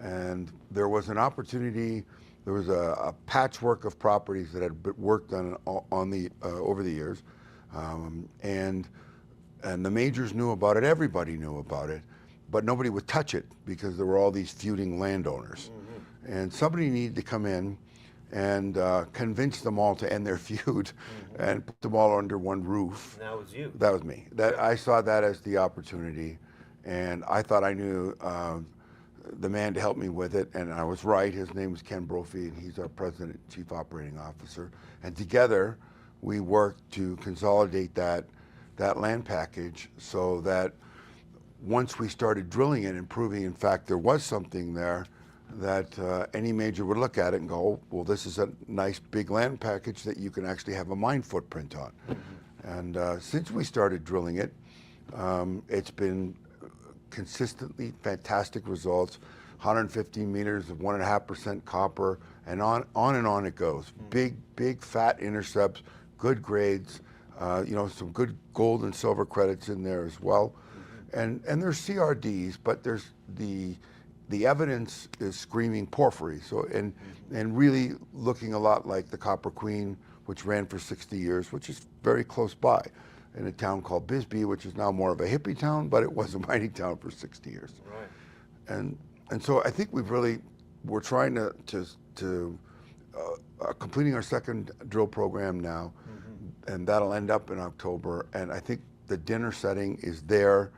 And there was an opportunity, there was a patchwork of properties that had been worked on over the years, and the majors knew about it, everybody knew about it, but nobody would touch it because there were all these feuding landowners. And somebody needed to come in and convince them all to end their feud and put them all under one roof. And that was you. That was me. I saw that as the opportunity, and I thought I knew the man to help me with it, and I was right. His name was Ken Brophy, and he's our president and chief operating officer. And together, we worked to consolidate that land package so that once we started drilling it and proving, in fact, there was something there, that any major would look at it and go, well, this is a nice big land package that you can actually have a mine footprint on. And since we started drilling it, it's been consistently fantastic results, 150 meters of 1.5% copper, and on it goes. Big fat intercepts, good grades, some good gold and silver credits in there as well. And there's CRDs, but there's the evidence is screaming porphyry. So and really looking a lot like the Copper Queen, which ran for 60 years, which is very close by, in a town called Bisbee, which is now more of a hippie town, but it was a mining town for 60 years. Right. And so I think we're trying to completing our second drill program now, and that'll end up in October. And I think the dinner setting is there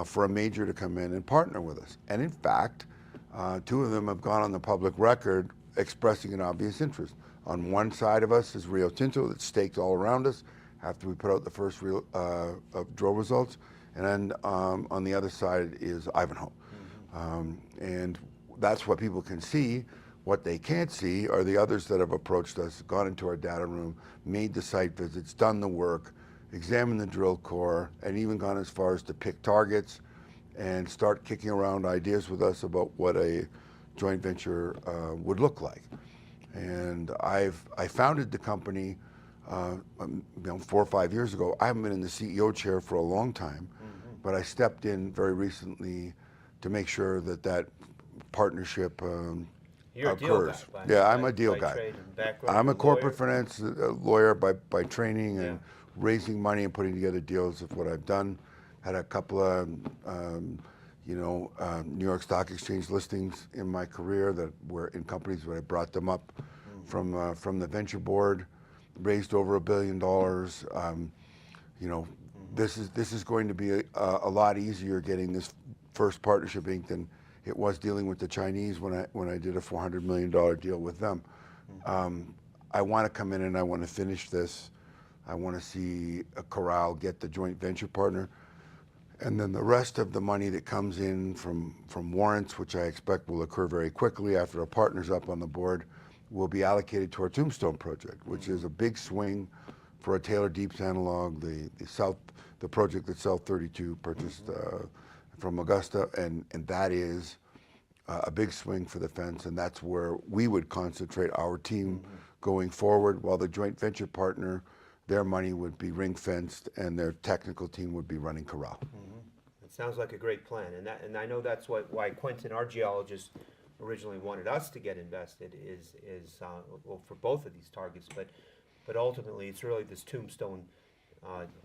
for a major to come in and partner with us. And in fact, two of them have gone on the public record expressing an obvious interest. On one side of us is Rio Tinto that's staked all around us after we put out the first drill results. And then on the other side is Ivanhoe. And that's what people can see. What they can't see are the others that have approached us, gone into our data room, made the site visits, done the work, examined the drill core, and even gone as far as to pick targets and start kicking around ideas with us about what a joint venture would look like. And I founded the company 4 or 5 years ago. I haven't been in the CEO chair for a long time, but I stepped in very recently to make sure that partnership You're occurs. A deal guy. Yeah, I'm a deal guy. Trade and background, I'm a corporate lawyer. finance lawyer by training and raising money and putting together deals of what I've done. Had a couple of New York Stock Exchange listings in my career that were in companies where I brought them up from the venture board, raised over $1 billion. This is going to be a lot easier getting this first partnership inked than it was dealing with the Chinese when I did a $400 million deal with them. I want to come in and I want to finish this. I want to see Corral get the joint venture partner. And then the rest of the money that comes in from warrants, which I expect will occur very quickly after a partner's up on the board, will be allocated to our Tombstone project, which is a big swing for a Taylor Deeps analog, the project that South 32 purchased from Augusta, and that is a big swing for the fence, and that's where we would concentrate our team going forward, while the joint venture partner, their money would be ring-fenced and their technical team would be running Corral. It sounds like a great plan, and I know that's why Quentin, our geologist, originally wanted us to get invested is for both of these targets, but ultimately it's really this Tombstone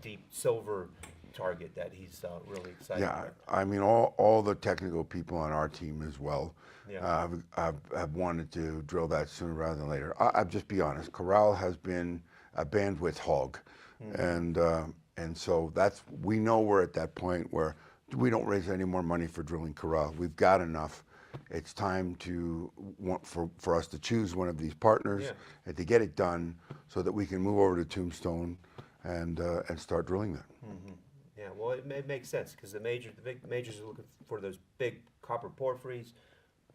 deep silver target that he's really excited about. I mean, all the technical people on our team as well Yeah. have wanted to drill that sooner rather than later. I'll just be honest, Corral has been a bandwidth hog, and so we know we're at that point where we don't raise any more money for drilling Corral. We've got enough, it's time for us to choose one of these partners and to get it done so that we can move over to Tombstone and start drilling that. Yeah, well, it makes sense because the big majors are looking for those big copper porphyries.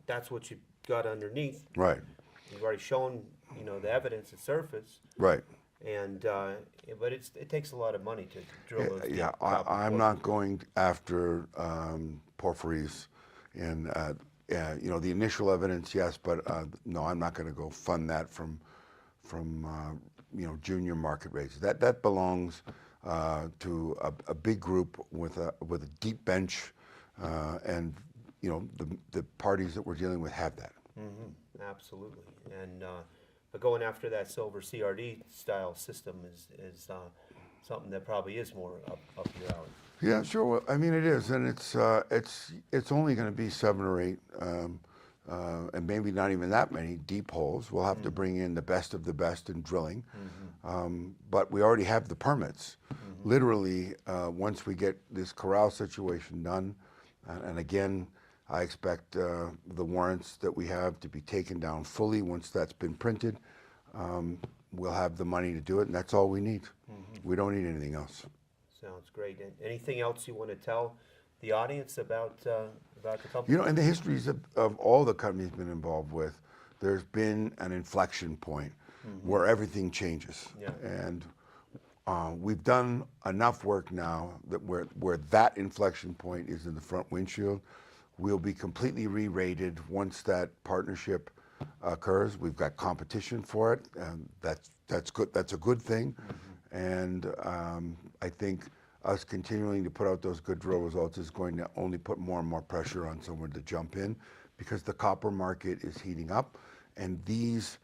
That's what you've got underneath. Right. You've already shown, the evidence at surface. Right. And but it takes a lot of money to drill those. Yeah, I'm not going after porphyries and the initial evidence, yes, but no, I'm not going to go fund that from junior market rates. That belongs to a big group with a deep bench, and the parties that we're dealing with have that. Absolutely, and but going after that silver CRD style system is something that probably is more up your alley. Yeah, sure. Well, I mean, it is, and it's only going to be 7 or 8, and maybe not even that many deep holes. We'll have to bring in the best of the best in drilling, but we already have the permits. Literally, once we get this corral situation done, and again, I expect the warrants that we have to be taken down fully once that's been printed. We'll have the money to do it, and that's all we need. We don't need anything else. Sounds great. And anything else you want to tell the audience about the company? In the histories of all the companies been involved with, there's been an inflection point where everything changes. Yeah. And we've done enough work now that where that inflection point is in the front windshield. We'll be completely re-rated once that partnership occurs. We've got competition for it, and that's good. That's a good thing. And I think us continuing to put out those good drill results is going to only put more and more pressure on someone to jump in, because the copper market is heating up, and these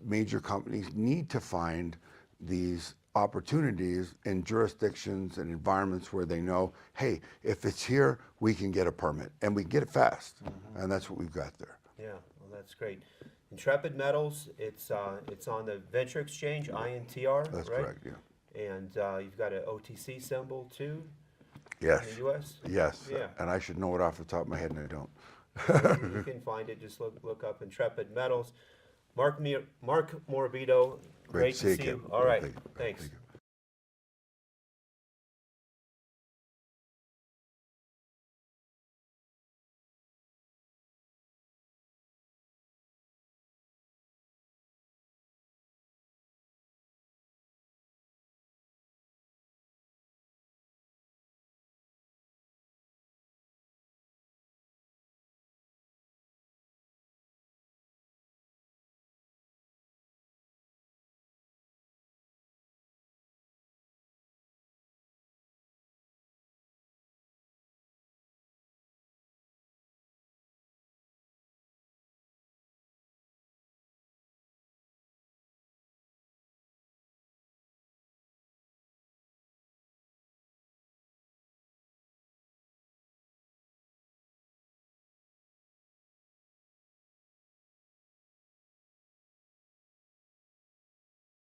major companies need to find these opportunities in jurisdictions and environments where they know, hey, if it's here, we can get a permit, and we can get it fast. And that's what we've got there. Yeah, well, that's great. Intrepid Metals, it's on the Venture Exchange, INTR, That's right? correct, yeah. And you've got an OTC symbol too? Yes. In the U.S.? Yes. Yeah. And I should know it off the top of my head, and I don't. You can find it. Just look up Intrepid Metals. Mark Morabito, great to see you. All right, thanks.